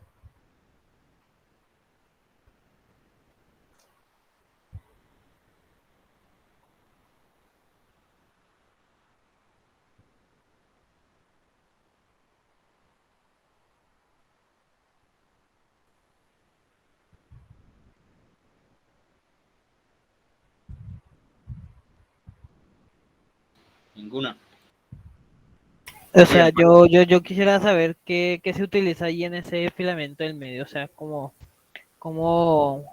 Ninguna. O sea, Bien, yo quisiera saber qué se utiliza ahí en ese filamento del medio, o sea, cómo, cómo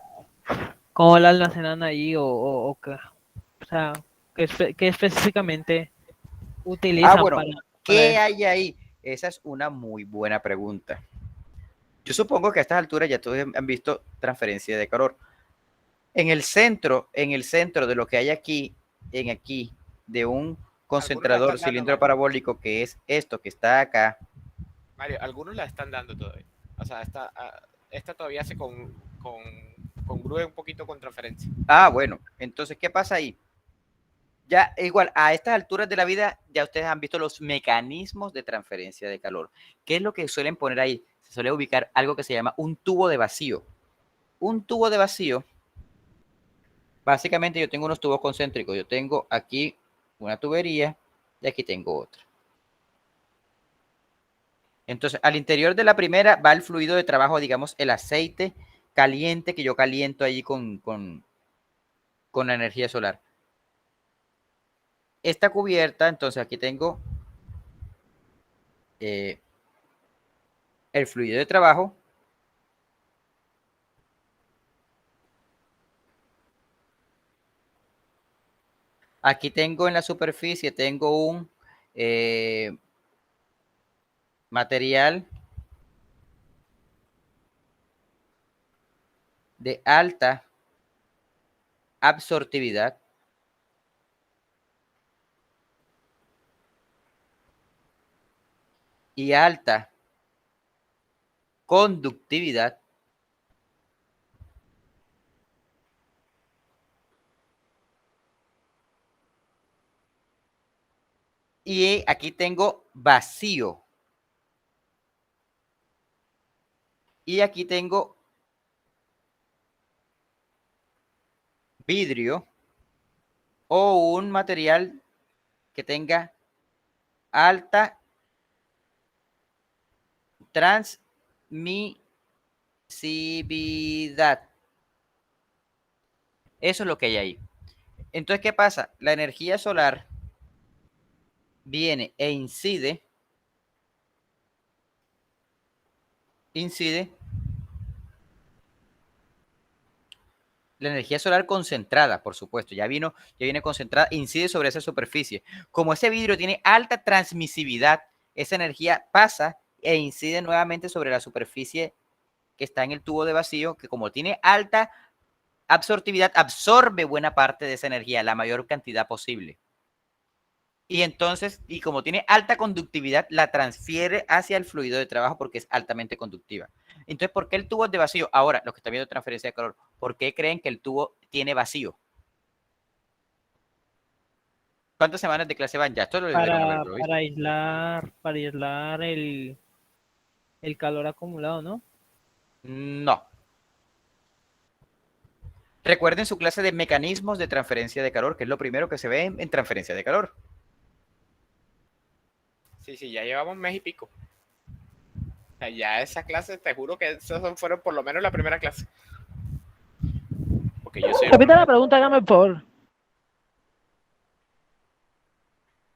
lo almacenan ahí o o sea, qué específicamente utilizan bueno, para ¿qué eso. hay ahí? Esa es una muy buena pregunta. Yo supongo que a estas alturas ya todos han visto transferencia de calor. En el centro de lo que hay aquí, de un Algunos la concentrador están dando, cilindro Mario. parabólico, que es esto que está acá. Mario, algunos la están dando todavía. O sea, esta todavía se congrúe un poquito con transferencia. Bueno, entonces, ¿qué pasa ahí? Ya igual, a estas alturas de la vida, ya ustedes han visto los mecanismos de transferencia de calor. ¿Qué es lo que suelen poner ahí? Se suele ubicar algo que se llama un tubo de vacío. Un tubo de vacío, básicamente yo tengo unos tubos concéntricos. Yo tengo aquí una tubería y aquí tengo otra. Entonces, al interior de la primera va el fluido de trabajo, digamos, el aceite caliente que yo caliento ahí con la energía solar. Esta cubierta, entonces aquí tengo el fluido de trabajo. Aquí tengo en la superficie, tengo un material de alta absortividad y alta conductividad y aquí tengo vacío y aquí tengo vidrio o un material que tenga alta transmisividad. Eso es lo que hay ahí. Entonces, ¿qué pasa? La energía solar viene e incide la energía solar concentrada, por supuesto, ya viene concentrada, incide sobre esa superficie. Como ese vidrio tiene alta transmisividad, esa energía pasa e incide nuevamente sobre la superficie que está en el tubo de vacío, que como tiene alta absortividad, absorbe buena parte de esa energía, la mayor cantidad posible. Y entonces, y como tiene alta conductividad, la transfiere hacia el fluido de trabajo porque es altamente conductiva. Entonces, ¿por qué el tubo es de vacío? Ahora, los que están viendo transferencia de calor, ¿por qué creen que el tubo tiene vacío? ¿Cuántas semanas de clase van ya? Esto lo deberían haberlo visto. Para aislar el calor acumulado, ¿no? No. Recuerden su clase de mecanismos de transferencia de calor, que es lo primero que se ve en transferencia de calor. Sí, ya llevamos mes y pico. O sea, ya esa clase, te juro que esos fueron por lo menos la primera clase. Porque yo soy Repita la pregunta, hágame el favor.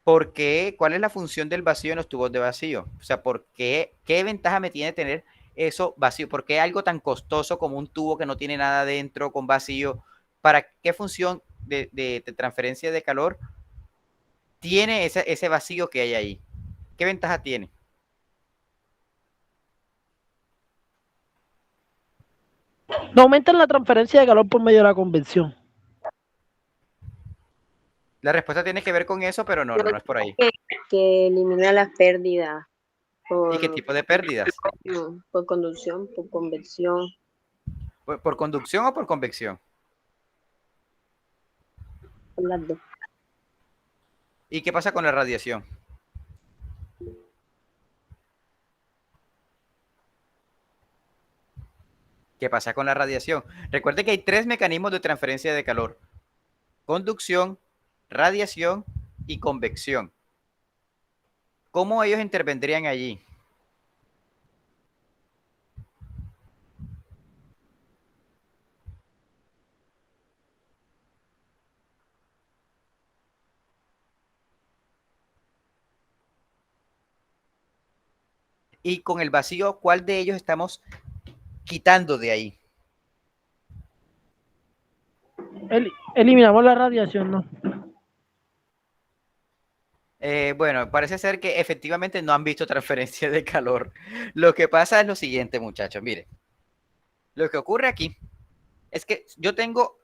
¿Por qué? ¿Cuál es la función del vacío en los tubos de vacío? O sea, ¿por qué? ¿Qué ventaja me tiene tener eso vacío? ¿Por qué algo tan costoso como un tubo que no tiene nada dentro con vacío? ¿Para qué función de transferencia de calor tiene ese vacío que hay ahí? ¿Qué ventaja tiene? No aumentan la transferencia de calor por medio de la convección. La respuesta tiene que ver con eso, pero no es por ahí. Que elimina las pérdidas ¿Y qué tipo de pérdidas? por conducción, por convección, ¿Por conducción o por convección? por las dos. ¿Y qué pasa con la radiación? ¿Qué pasa con la radiación? Recuerde que hay 3 mecanismos de transferencia de calor: conducción, radiación y convección. ¿Cómo ellos intervendrían allí? Y con el vacío, ¿cuál de ellos estamos quitando de ahí? Eliminamos la radiación, ¿no? Bueno, parece ser que efectivamente no han visto transferencia de calor. Lo que pasa es lo siguiente, muchachos. Miren, lo que ocurre aquí es que yo tengo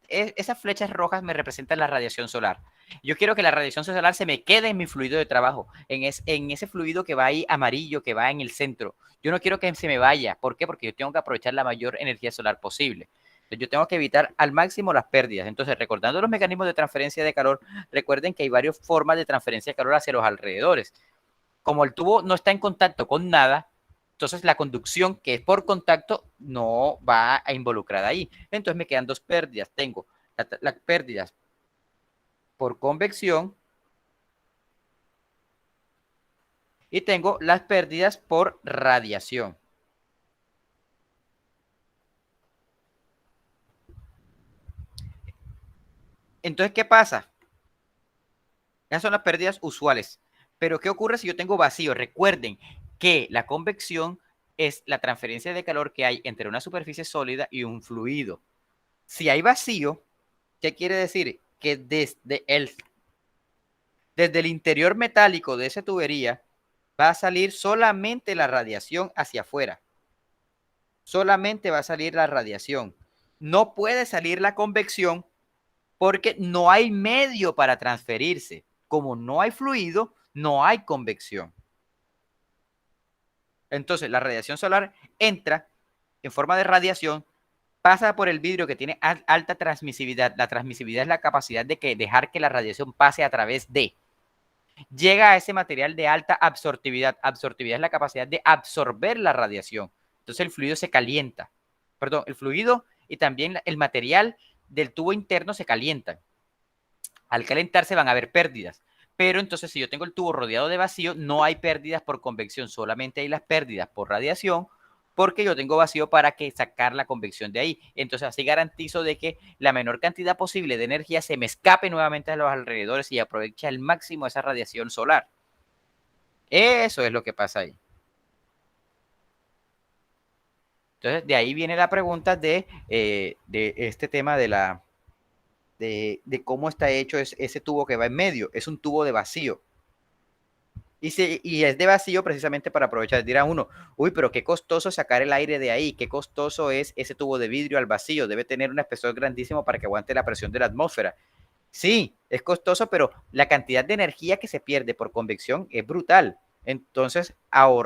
esas flechas rojas me representan la radiación solar. Yo quiero que la radiación solar se me quede en mi fluido de trabajo, en ese fluido que va ahí amarillo, que va en el centro. Yo no quiero que se me vaya. ¿Por qué? Porque yo tengo que aprovechar la mayor energía solar posible. Entonces, yo tengo que evitar al máximo las pérdidas. Entonces, recordando los mecanismos de transferencia de calor, recuerden que hay varias formas de transferencia de calor hacia los alrededores. Como el tubo no está en contacto con nada, entonces la conducción que es por contacto no va a involucrar ahí. Entonces me quedan 2 pérdidas. Tengo las pérdidas por convección y tengo las pérdidas por radiación. Entonces, ¿qué pasa? Esas son las pérdidas usuales. Pero ¿qué ocurre si yo tengo vacío? Recuerden que la convección es la transferencia de calor que hay entre una superficie sólida y un fluido. Si hay vacío, ¿qué quiere decir? Que desde el interior metálico de esa tubería va a salir solamente la radiación hacia afuera. solamente va a salir la radiación. No puede salir la convección porque no hay medio para transferirse. Como no hay fluido, no hay convección. Entonces, la radiación solar entra en forma de radiación, pasa por el vidrio que tiene alta transmisividad. La transmisividad es la capacidad de dejar que la radiación pase a través de. Llega a ese material de alta absortividad. Absortividad es la capacidad de absorber la radiación. Entonces el fluido se calienta. Perdón, el fluido y también el material del tubo interno se calientan. Al calentarse van a haber pérdidas. Pero entonces si yo tengo el tubo rodeado de vacío, no hay pérdidas por convección, solamente hay las pérdidas por radiación, porque yo tengo vacío para sacar la convección de ahí. Entonces así garantizo de que la menor cantidad posible de energía se me escape nuevamente a los alrededores y aproveche al máximo esa radiación solar. Eso es lo que pasa ahí. Entonces de ahí viene la pregunta de este tema de cómo está hecho ese tubo que va en medio. Es un tubo de vacío. Y es de vacío precisamente para aprovechar. Dirá uno, uy, pero qué costoso sacar el aire de ahí, qué costoso es ese tubo de vidrio al vacío, debe tener un espesor grandísimo para que aguante la presión de la atmósfera. Sí, es costoso, pero la cantidad de energía que se pierde por convección es brutal. Entonces,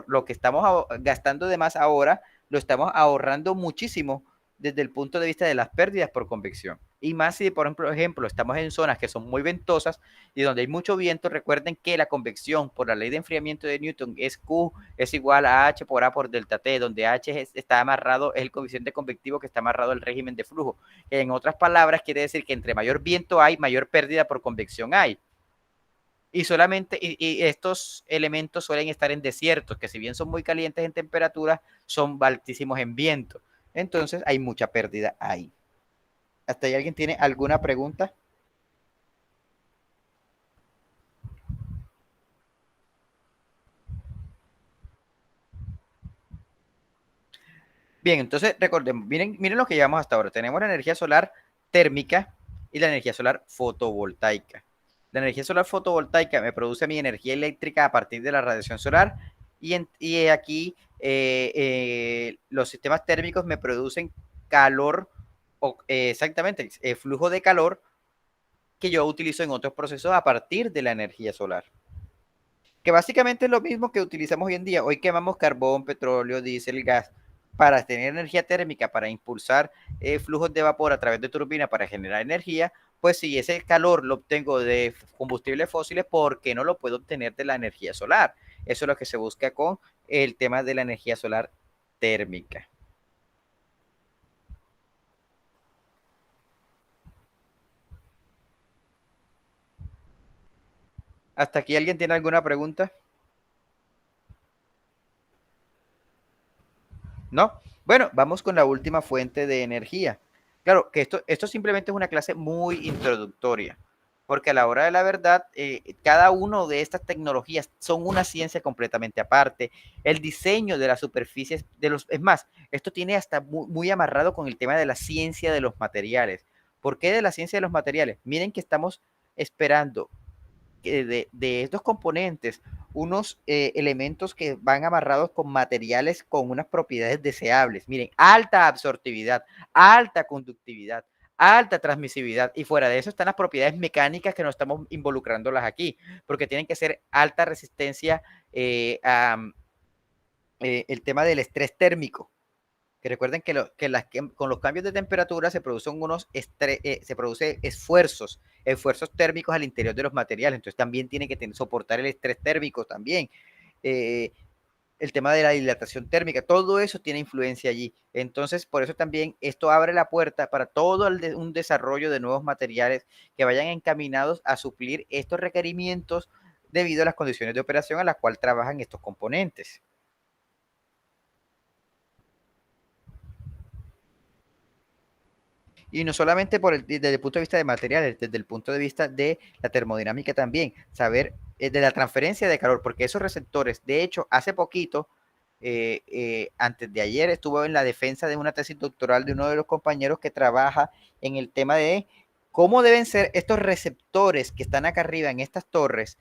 lo que estamos gastando de más ahora, lo estamos ahorrando muchísimo desde el punto de vista de las pérdidas por convección. Y más si, por ejemplo, estamos en zonas que son muy ventosas y donde hay mucho viento. Recuerden que la convección por la ley de enfriamiento de Newton es Q es igual a H por A por delta T, donde H está amarrado, es el coeficiente convectivo que está amarrado al régimen de flujo. En otras palabras, quiere decir que entre mayor viento hay, mayor pérdida por convección hay. Y estos elementos suelen estar en desiertos, que si bien son muy calientes en temperatura, son altísimos en viento. Entonces hay mucha pérdida ahí. ¿Hasta ahí alguien tiene alguna pregunta? Bien, entonces recordemos, miren lo que llevamos hasta ahora. Tenemos la energía solar térmica y la energía solar fotovoltaica. La energía solar fotovoltaica me produce mi energía eléctrica a partir de la radiación solar y aquí los sistemas térmicos me producen calor, exactamente, flujo de calor que yo utilizo en otros procesos a partir de la energía solar. Que básicamente es lo mismo que utilizamos hoy en día. Hoy quemamos carbón, petróleo, diésel, gas para tener energía térmica, para impulsar flujos de vapor a través de turbina para generar energía. Pues si ese calor lo obtengo de combustibles fósiles, ¿por qué no lo puedo obtener de la energía solar? Eso es lo que se busca con el tema de la energía solar térmica. ¿Hasta aquí alguien tiene alguna pregunta? ¿No? Bueno, vamos con la última fuente de energía. Claro, que esto simplemente es una clase muy introductoria, porque a la hora de la verdad, cada una de estas tecnologías son una ciencia completamente aparte. El diseño de las superficies, es más, esto tiene hasta muy amarrado con el tema de la ciencia de los materiales. ¿Por qué de la ciencia de los materiales? Miren que estamos esperando de estos componentes unos elementos que van amarrados con materiales con unas propiedades deseables. Miren, alta absortividad, alta conductividad, alta transmisividad, y fuera de eso están las propiedades mecánicas que no estamos involucrándolas aquí, porque tienen que ser alta resistencia el tema del estrés térmico. Que recuerden que con los cambios de temperatura se producen se produce esfuerzos térmicos al interior de los materiales. Entonces también tiene que soportar el estrés térmico también. El tema de la dilatación térmica, todo eso tiene influencia allí. Entonces, por eso también esto abre la puerta para todo un desarrollo de nuevos materiales que vayan encaminados a suplir estos requerimientos debido a las condiciones de operación a las cuales trabajan estos componentes. Y no solamente desde el punto de vista de materiales, desde el punto de vista de la termodinámica también, saber de la transferencia de calor, porque esos receptores, de hecho, hace poquito, antes de ayer, estuve en la defensa de una tesis doctoral de uno de los compañeros que trabaja en el tema de cómo deben ser estos receptores que están acá arriba en estas torres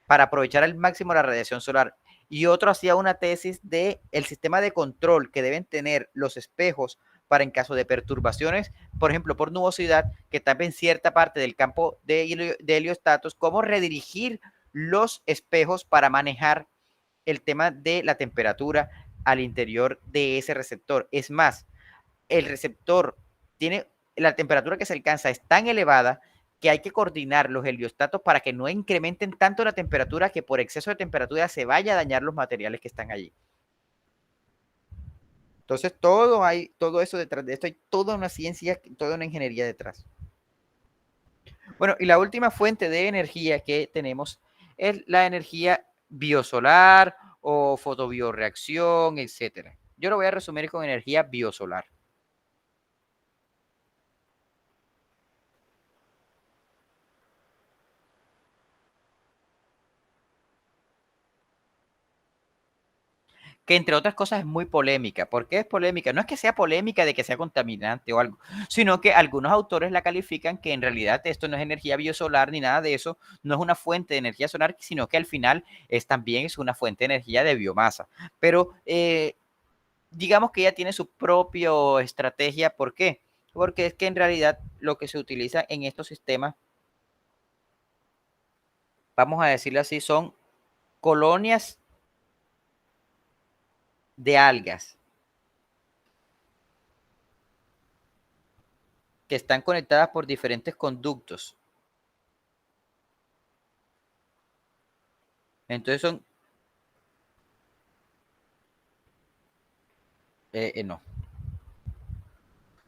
para aprovechar al máximo la radiación solar. y otro hacía una tesis de el sistema de control que deben tener los espejos para en caso de perturbaciones, por ejemplo, por nubosidad, que tapen cierta parte del campo de heliostatos, cómo redirigir los espejos para manejar el tema de la temperatura al interior de ese receptor. Es más, el receptor tiene la temperatura que se alcanza es tan elevada que hay que coordinar los heliostatos para que no incrementen tanto la temperatura que por exceso de temperatura se vaya a dañar los materiales que están allí. Entonces, todo eso detrás de esto, hay toda una ciencia, toda una ingeniería detrás. Bueno, y la última fuente de energía que tenemos es la energía biosolar o fotobioreacción, etcétera. Yo lo voy a resumir con energía biosolar. Que entre otras cosas es muy polémica. ¿Por qué es polémica? No es que sea polémica de que sea contaminante o algo, sino que algunos autores la califican que en realidad esto no es energía biosolar ni nada de eso, no es una fuente de energía solar, sino que al final también es una fuente de energía de biomasa. Pero digamos que ella tiene su propia estrategia. ¿Por qué? Porque es que en realidad lo que se utiliza en estos sistemas, vamos a decirlo así, son colonias de algas que están conectadas por diferentes conductos. Entonces son... no.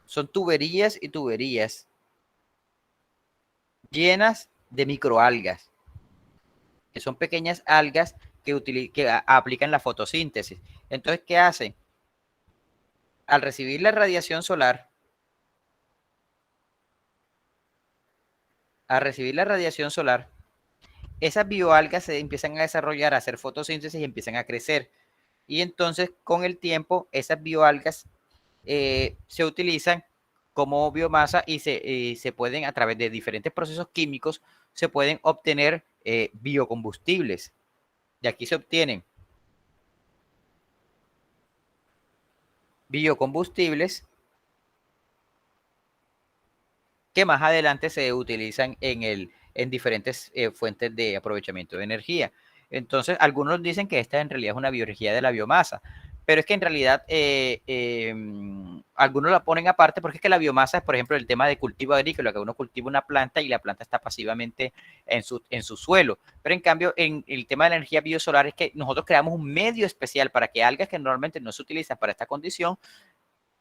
Son tuberías y tuberías llenas de microalgas, que son pequeñas algas que aplican la fotosíntesis. Entonces, ¿qué hacen? Al recibir la radiación solar, esas bioalgas se empiezan a desarrollar, a hacer fotosíntesis y empiezan a crecer. Y entonces, con el tiempo, esas bioalgas se utilizan como biomasa y se pueden, a través de diferentes procesos químicos, se pueden obtener biocombustibles. De aquí se obtienen biocombustibles que más adelante se utilizan en diferentes fuentes de aprovechamiento de energía. Entonces, algunos dicen que esta en realidad es una bioenergía de la biomasa, pero es que en realidad algunos la ponen aparte porque es que la biomasa es, por ejemplo, el tema de cultivo agrícola, que uno cultiva una planta y la planta está pasivamente en su suelo. Pero en cambio, en el tema de la energía biosolar es que nosotros creamos un medio especial para que algas que normalmente no se utilizan para esta condición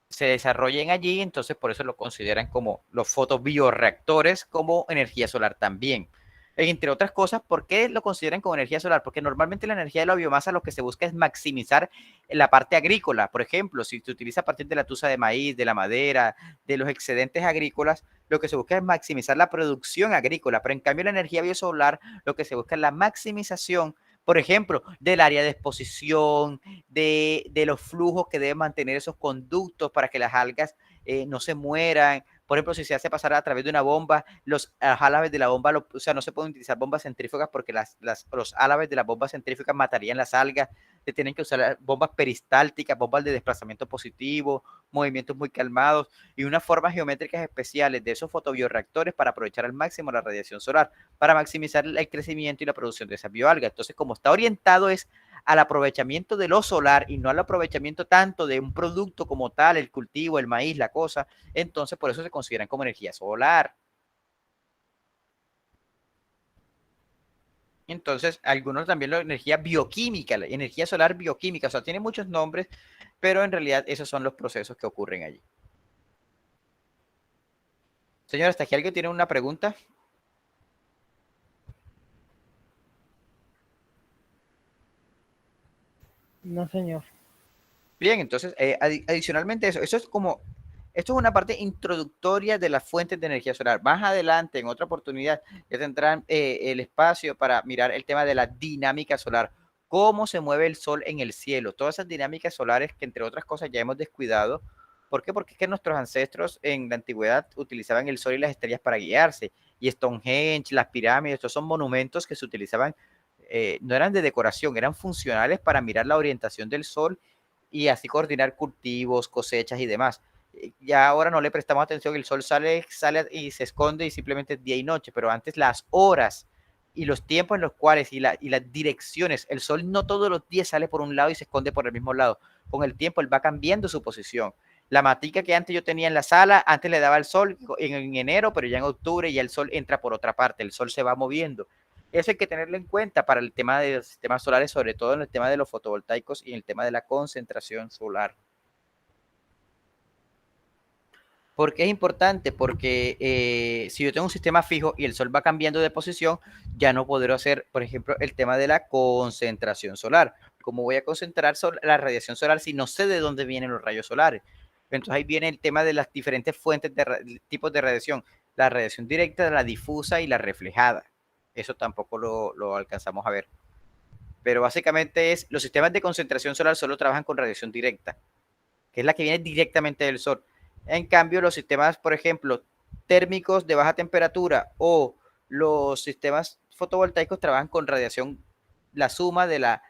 se desarrollen allí, entonces por eso lo consideran como los fotobioreactores como energía solar también. Entre otras cosas, ¿por qué lo consideran como energía solar? Porque normalmente la energía de la biomasa lo que se busca es maximizar la parte agrícola. Por ejemplo, si se utiliza a partir de la tusa de maíz, de la madera, de los excedentes agrícolas, lo que se busca es maximizar la producción agrícola. Pero en cambio la energía biosolar lo que se busca es la maximización, por ejemplo, del área de exposición, de los flujos que deben mantener esos conductos para que las algas no se mueran. Por ejemplo, si se hace pasar a través de una bomba, los álabes de la bomba, o sea, no se pueden utilizar bombas centrífugas porque los álabes de las bombas centrífugas matarían las algas. Se tienen que usar bombas peristálticas, bombas de desplazamiento positivo, movimientos muy calmados y unas formas geométricas especiales de esos fotobioreactores para aprovechar al máximo la radiación solar, para maximizar el crecimiento y la producción de esas bioalgas. Entonces, como está orientado es al aprovechamiento de lo solar y no al aprovechamiento tanto de un producto como tal, el cultivo, el maíz, la cosa, entonces por eso se consideran como energía solar. Entonces, algunos también la energía bioquímica, la energía solar bioquímica, o sea, tiene muchos nombres, pero en realidad esos son los procesos que ocurren allí. Señora, ¿hasta aquí alguien tiene una pregunta? No, señor. Bien, entonces, adicionalmente eso es como, esto es una parte introductoria de las fuentes de energía solar. Más adelante, en otra oportunidad, ya tendrán el espacio para mirar el tema de la dinámica solar, cómo se mueve el sol en el cielo, todas esas dinámicas solares que entre otras cosas ya hemos descuidado. ¿Por qué? Porque es que nuestros ancestros en la antigüedad utilizaban el sol y las estrellas para guiarse. Y Stonehenge, las pirámides, estos son monumentos que se utilizaban no eran de decoración, eran funcionales para mirar la orientación del sol y así coordinar cultivos, cosechas y demás. Ya ahora no le prestamos atención, el sol sale y se esconde y simplemente es día y noche, pero antes las horas y los tiempos en los cuales y las direcciones, el sol no todos los días sale por un lado y se esconde por el mismo lado. Con el tiempo él va cambiando su posición. La matica que antes yo tenía en la sala, antes le daba el sol en enero, pero ya en octubre ya el sol entra por otra parte, el sol se va moviendo. Eso hay que tenerlo en cuenta para el tema de los sistemas solares, sobre todo en el tema de los fotovoltaicos y en el tema de la concentración solar. ¿Por qué es importante? Porque si yo tengo un sistema fijo y el sol va cambiando de posición, ya no podré hacer, por ejemplo, el tema de la concentración solar. ¿Cómo voy a concentrar la radiación solar si no sé de dónde vienen los rayos solares? Entonces ahí viene el tema de las diferentes fuentes de tipos de radiación. La radiación directa, la difusa y la reflejada. Eso tampoco lo alcanzamos a ver. Pero básicamente los sistemas de concentración solar solo trabajan con radiación directa, que es la que viene directamente del sol. En cambio, los sistemas, por ejemplo, térmicos de baja temperatura o los sistemas fotovoltaicos trabajan con radiación, la suma de la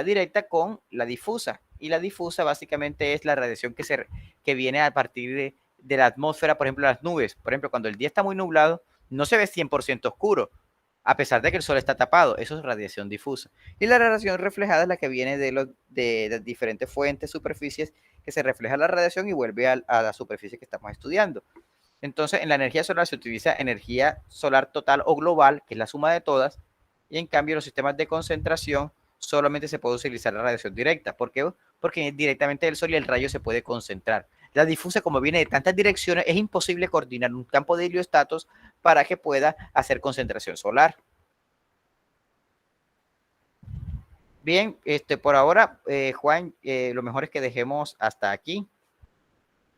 directa con la difusa. Y la difusa básicamente es la radiación que viene a partir de la atmósfera, por ejemplo, las nubes. Por ejemplo, cuando el día está muy nublado, no se ve 100% oscuro, a pesar de que el sol está tapado. Eso es radiación difusa. Y la radiación reflejada es la que viene de diferentes fuentes, superficies, que se refleja la radiación y vuelve a la superficie que estamos estudiando. Entonces, en la energía solar se utiliza energía solar total o global, que es la suma de todas, y en cambio los sistemas de concentración solamente se puede utilizar la radiación directa. ¿Por qué? Porque directamente del sol y el rayo se puede concentrar. La difusa, como viene de tantas direcciones, es imposible coordinar un campo de heliostatos para que pueda hacer concentración solar. Bien, por ahora, Juan, lo mejor es que dejemos hasta aquí.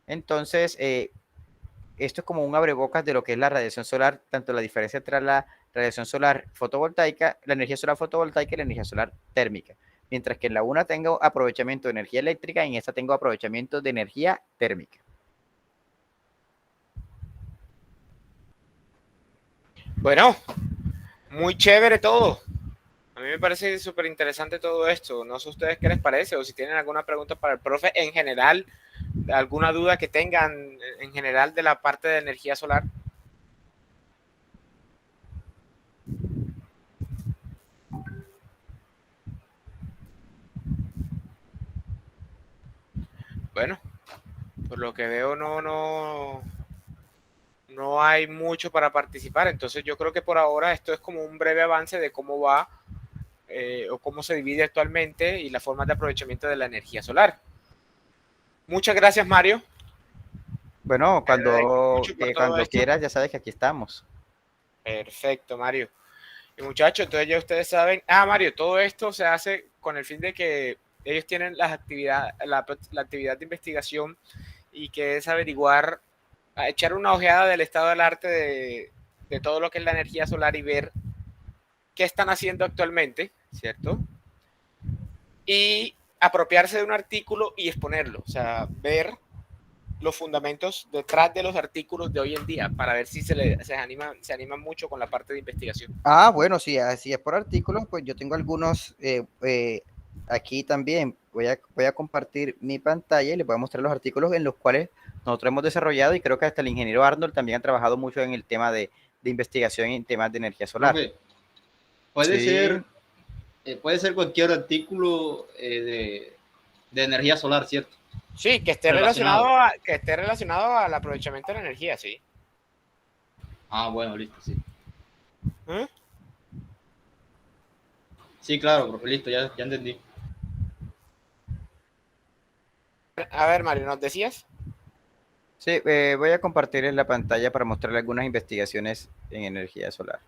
Entonces, esto es como un abrebocas de lo que es la radiación solar, tanto la diferencia entre la radiación solar fotovoltaica, la energía solar fotovoltaica y la energía solar térmica. Mientras que en la una tengo aprovechamiento de energía eléctrica y en esta tengo aprovechamiento de energía térmica. Bueno, muy chévere todo. A mí me parece súper interesante todo esto. No sé a ustedes qué les parece o si tienen alguna pregunta para el profe en general, alguna duda que tengan en general de la parte de energía solar. Bueno, por lo que veo no hay mucho para participar. Entonces yo creo que por ahora esto es como un breve avance de cómo va o cómo se divide actualmente y las formas de aprovechamiento de la energía solar. Muchas gracias, Mario. Bueno, cuando esto. quieras, ya sabes que aquí estamos. Perfecto, Mario. Y muchachos, entonces ya ustedes saben, Mario, todo esto se hace con el fin de que ellos tienen la actividad de investigación y que es averiguar, echar una ojeada del estado del arte de todo lo que es la energía solar y ver qué están haciendo actualmente, ¿cierto? Y apropiarse de un artículo y exponerlo, o sea, ver los fundamentos detrás de los artículos de hoy en día para ver si se animan mucho con la parte de investigación. Bueno, sí, así es por artículos, pues yo tengo algunos aquí también. Voy a compartir mi pantalla y les voy a mostrar los artículos en los cuales nosotros hemos desarrollado y creo que hasta el ingeniero Arnold también ha trabajado mucho en el tema de investigación en temas de energía solar. Okay. Puede ser cualquier artículo de energía solar, ¿cierto? Sí, que esté relacionado al aprovechamiento de la energía, sí. Bueno, listo, sí. Sí, claro, profe, listo, ya entendí. A ver, Mario, ¿nos decías? Sí, voy a compartir en la pantalla para mostrarle algunas investigaciones en energía solar.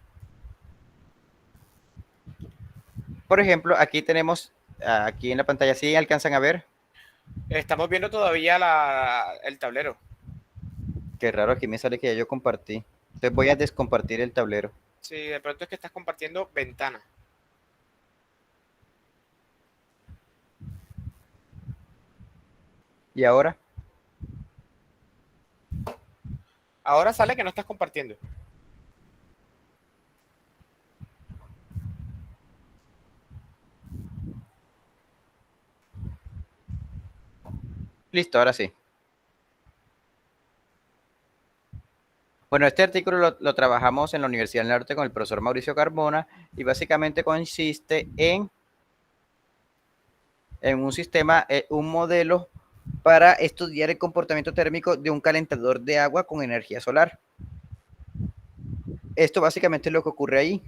Por ejemplo, aquí tenemos, aquí en la pantalla, ¿sí alcanzan a ver? Estamos viendo todavía el tablero. Qué raro, aquí me sale que ya yo compartí. Entonces voy a descompartir el tablero. Sí, de pronto es que estás compartiendo ventana. ¿Y ahora? Ahora sale que no estás compartiendo. Listo, ahora sí. Bueno, este artículo lo trabajamos en la Universidad del Norte con el profesor Mauricio Carmona y básicamente consiste en un sistema, un modelo para estudiar el comportamiento térmico de un calentador de agua con energía solar. Esto básicamente es lo que ocurre ahí.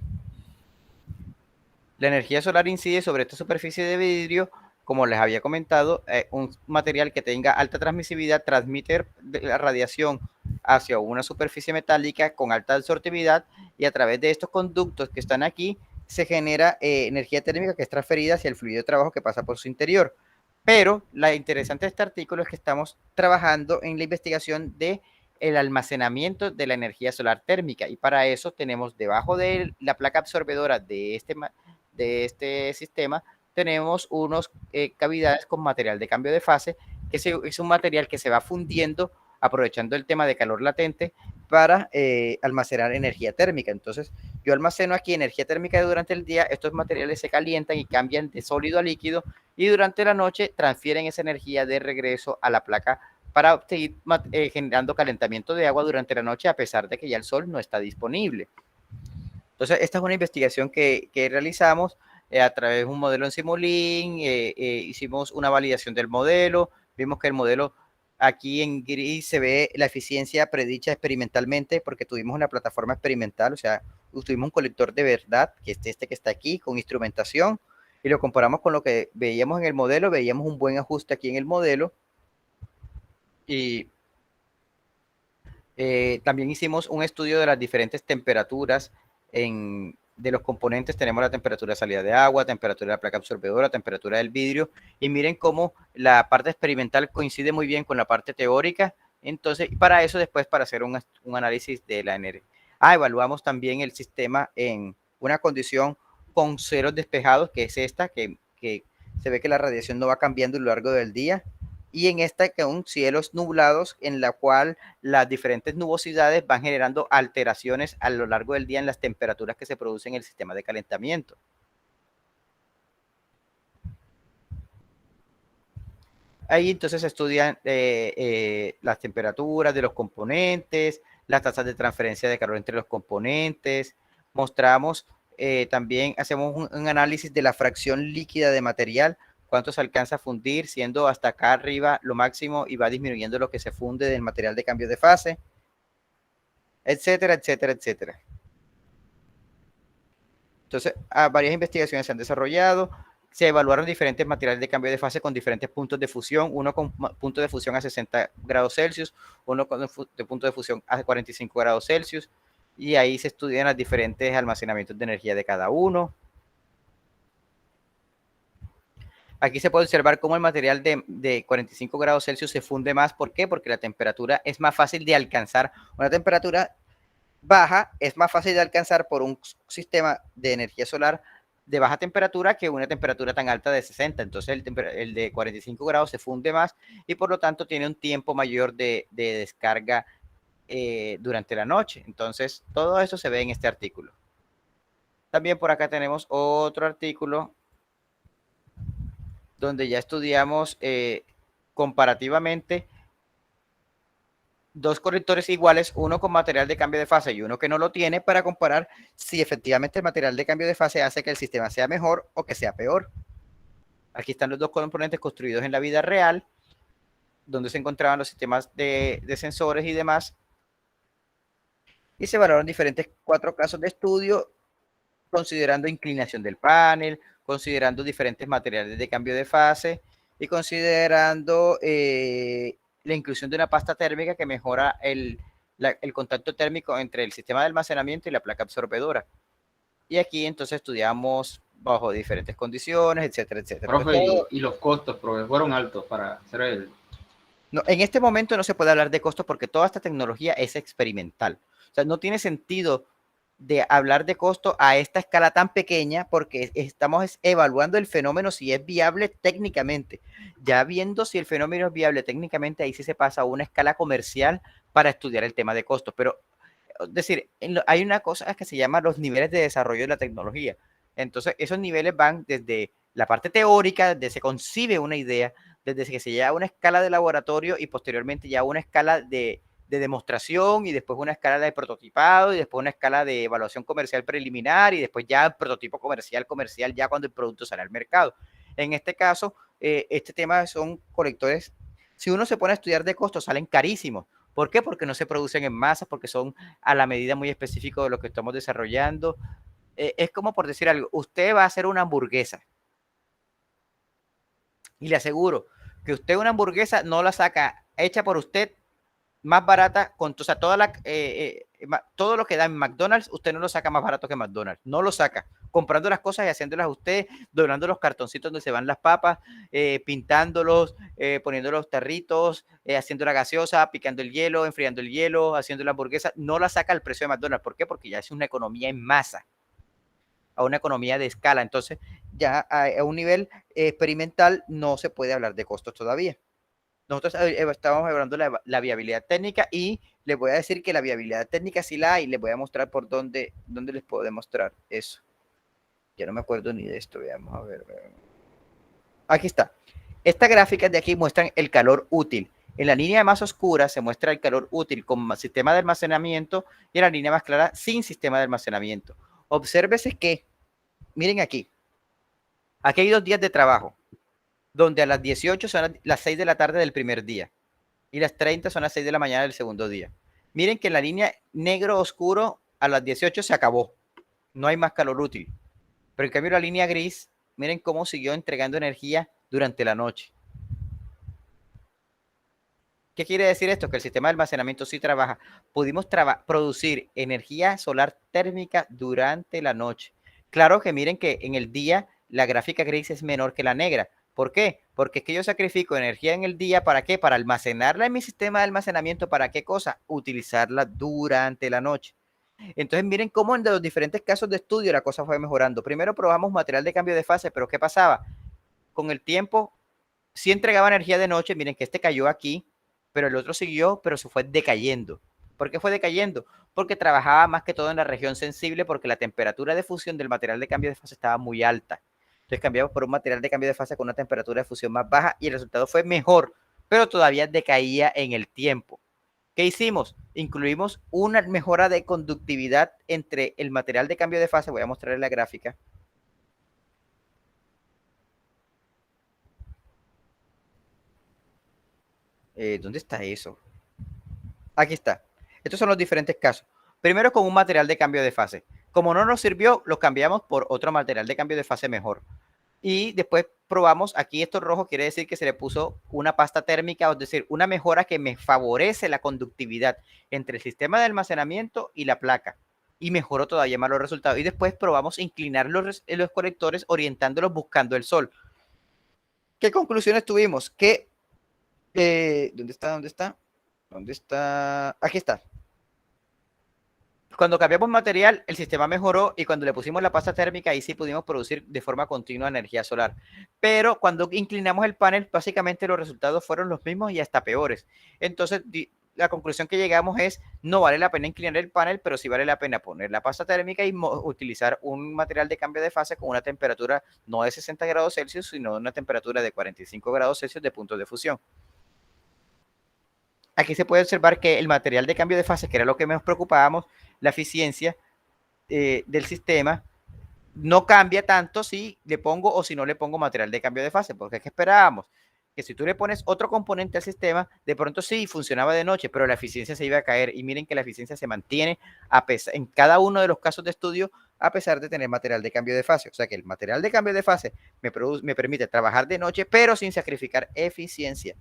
La energía solar incide sobre esta superficie de vidrio, como les había comentado, un material que tenga alta transmisividad transmite la radiación hacia una superficie metálica con alta absortividad y a través de estos conductos que están aquí se genera energía térmica que es transferida hacia el fluido de trabajo que pasa por su interior. Pero la interesante de este artículo es que estamos trabajando en la investigación de el almacenamiento de la energía solar térmica y para eso tenemos debajo de la placa absorbedora de este sistema tenemos unos cavidades con material de cambio de fase, que es un material que se va fundiendo aprovechando el tema de calor latente para almacenar energía térmica. Entonces, yo almaceno aquí energía térmica durante el día, estos materiales se calientan y cambian de sólido a líquido y durante la noche transfieren esa energía de regreso a la placa para seguir generando calentamiento de agua durante la noche a pesar de que ya el sol no está disponible. Entonces, esta es una investigación que realizamos a través de un modelo en Simulink, hicimos una validación del modelo, vimos que el modelo aquí en gris se ve la eficiencia predicha experimentalmente porque tuvimos una plataforma experimental, o sea, tuvimos un colector de verdad, que es este que está aquí, con instrumentación, y lo comparamos con lo que veíamos en el modelo, veíamos un buen ajuste aquí en el modelo, y también hicimos un estudio de las diferentes temperaturas de los componentes. Tenemos la temperatura de salida de agua, temperatura de la placa absorbedora, temperatura del vidrio, y miren cómo la parte experimental coincide muy bien con la parte teórica. Entonces, para eso después, para hacer un análisis de la energía. Evaluamos también el sistema en una condición con ceros despejados, que es esta, que se ve que la radiación no va cambiando a lo largo del día, y en esta con cielos nublados, en la cual las diferentes nubosidades van generando alteraciones a lo largo del día en las temperaturas que se producen en el sistema de calentamiento. Ahí entonces se estudian las temperaturas de los componentes, las tasas de transferencia de calor entre los componentes, mostramos también, hacemos un análisis de la fracción líquida de material, cuánto se alcanza a fundir, siendo hasta acá arriba lo máximo y va disminuyendo lo que se funde del material de cambio de fase, etcétera, etcétera, etcétera. Entonces, varias investigaciones se han desarrollado, se evaluaron diferentes materiales de cambio de fase con diferentes puntos de fusión, uno con punto de fusión a 60 grados Celsius, uno con punto de fusión a 45 grados Celsius, y ahí se estudian los diferentes almacenamientos de energía de cada uno. Aquí se puede observar cómo el material de 45 grados Celsius se funde más. ¿Por qué? Porque la temperatura es más fácil de alcanzar. Una temperatura baja es más fácil de alcanzar por un sistema de energía solar de baja temperatura que una temperatura tan alta de 60. Entonces el de 45 grados se funde más y por lo tanto tiene un tiempo mayor de descarga durante la noche. Entonces todo eso se ve en este artículo. También por acá tenemos otro artículo donde ya estudiamos comparativamente dos colectores iguales, uno con material de cambio de fase y uno que no lo tiene, para comparar si efectivamente el material de cambio de fase hace que el sistema sea mejor o que sea peor. Aquí están los dos componentes construidos en la vida real, donde se encontraban los sistemas de sensores y demás. Y se evaluaron diferentes 4 casos de estudio, considerando inclinación del panel, considerando diferentes materiales de cambio de fase y considerando la inclusión de una pasta térmica que mejora el contacto térmico entre el sistema de almacenamiento y la placa absorbedora. Y aquí entonces estudiamos bajo diferentes condiciones, etcétera, etcétera. Profe, y los costos, profe, fueron altos para hacer el... No, en este momento no se puede hablar de costos porque toda esta tecnología es experimental. O sea, no tiene sentido de hablar de costo a esta escala tan pequeña porque estamos evaluando el fenómeno si es viable técnicamente. Ya viendo si el fenómeno es viable técnicamente, ahí sí se pasa a una escala comercial para estudiar el tema de costos. Pero, es decir, hay una cosa que se llama los niveles de desarrollo de la tecnología. Entonces, esos niveles van desde la parte teórica, donde se concibe una idea, desde que se llega a una escala de laboratorio y posteriormente ya a una escala de demostración y después una escala de prototipado y después una escala de evaluación comercial preliminar y después ya el prototipo comercial ya cuando el producto sale al mercado. En este caso, este tema son colectores. Si uno se pone a estudiar de costos, salen carísimos. ¿Por qué? Porque no se producen en masas, porque son a la medida muy específica de lo que estamos desarrollando. Es como por decir algo, usted va a hacer una hamburguesa y le aseguro que usted una hamburguesa no la saca hecha por usted más barata, con o sea, todo lo que da en McDonald's, usted no lo saca más barato que McDonald's, no lo saca, comprando las cosas y haciéndolas usted, doblando los cartoncitos donde se van las papas, pintándolos, poniendo los tarritos, haciendo la gaseosa, picando el hielo, enfriando el hielo, haciendo la hamburguesa, no la saca al precio de McDonald's. ¿Por qué? Porque ya es una economía en masa, a una economía de escala. Entonces, ya a un nivel experimental no se puede hablar de costos todavía. Nosotros estábamos hablando de la viabilidad técnica y les voy a decir que la viabilidad técnica sí la hay. Les voy a mostrar por dónde les puedo demostrar eso. Ya no me acuerdo ni de esto. Veamos a ver. Aquí está. Estas gráficas de aquí muestran el calor útil. En la línea más oscura se muestra el calor útil con sistema de almacenamiento y en la línea más clara sin sistema de almacenamiento. Obsérvese que, miren aquí. Aquí hay 2 días de trabajo, donde a las 18 son las 6 de la tarde del primer día y las 30 son las 6 de la mañana del segundo día. Miren que en la línea negro oscuro a las 18 se acabó, no hay más calor útil, pero en cambio la línea gris, miren cómo siguió entregando energía durante la noche. ¿Qué quiere decir esto? Que el sistema de almacenamiento sí trabaja. Pudimos producir energía solar térmica durante la noche. Claro que miren que en el día la gráfica gris es menor que la negra. ¿Por qué? Porque es que yo sacrifico energía en el día, ¿para qué? Para almacenarla en mi sistema de almacenamiento. ¿Para qué cosa? Utilizarla durante la noche. Entonces miren cómo en los diferentes casos de estudio la cosa fue mejorando. Primero probamos material de cambio de fase, pero ¿qué pasaba? Con el tiempo, sí entregaba energía de noche. Miren que este cayó aquí, pero el otro siguió, pero se fue decayendo. ¿Por qué fue decayendo? Porque trabajaba más que todo en la región sensible, porque la temperatura de fusión del material de cambio de fase estaba muy alta. Entonces cambiamos por un material de cambio de fase con una temperatura de fusión más baja y el resultado fue mejor, pero todavía decaía en el tiempo. ¿Qué hicimos? Incluimos una mejora de conductividad entre el material de cambio de fase. Voy a mostrarles la gráfica. ¿Dónde está eso? Aquí está. Estos son los diferentes casos. Primero con un material de cambio de fase. Como no nos sirvió, lo cambiamos por otro material de cambio de fase mejor. Y después probamos, aquí esto rojo quiere decir que se le puso una pasta térmica, es decir, una mejora que me favorece la conductividad entre el sistema de almacenamiento y la placa. Y mejoró todavía más los resultados. Y después probamos inclinar los colectores orientándolos buscando el sol. ¿Qué conclusiones tuvimos? Que, ¿dónde está? ¿Dónde está? ¿Dónde está? Aquí está. Cuando cambiamos material, el sistema mejoró y cuando le pusimos la pasta térmica, ahí sí pudimos producir de forma continua energía solar. Pero cuando inclinamos el panel, básicamente los resultados fueron los mismos y hasta peores. Entonces, la conclusión que llegamos es, no vale la pena inclinar el panel, pero sí vale la pena poner la pasta térmica y utilizar un material de cambio de fase con una temperatura no de 60 grados Celsius, sino una temperatura de 45 grados Celsius de puntos de fusión. Aquí se puede observar que el material de cambio de fase, que era lo que nos preocupábamos, la eficiencia del sistema, no cambia tanto si le pongo o si no le pongo material de cambio de fase, porque es que esperábamos que si tú le pones otro componente al sistema, de pronto sí funcionaba de noche, pero la eficiencia se iba a caer. Y miren que la eficiencia se mantiene en cada uno de los casos de estudio a pesar de tener material de cambio de fase. O sea que el material de cambio de fase me permite trabajar de noche, pero sin sacrificar eficiencia.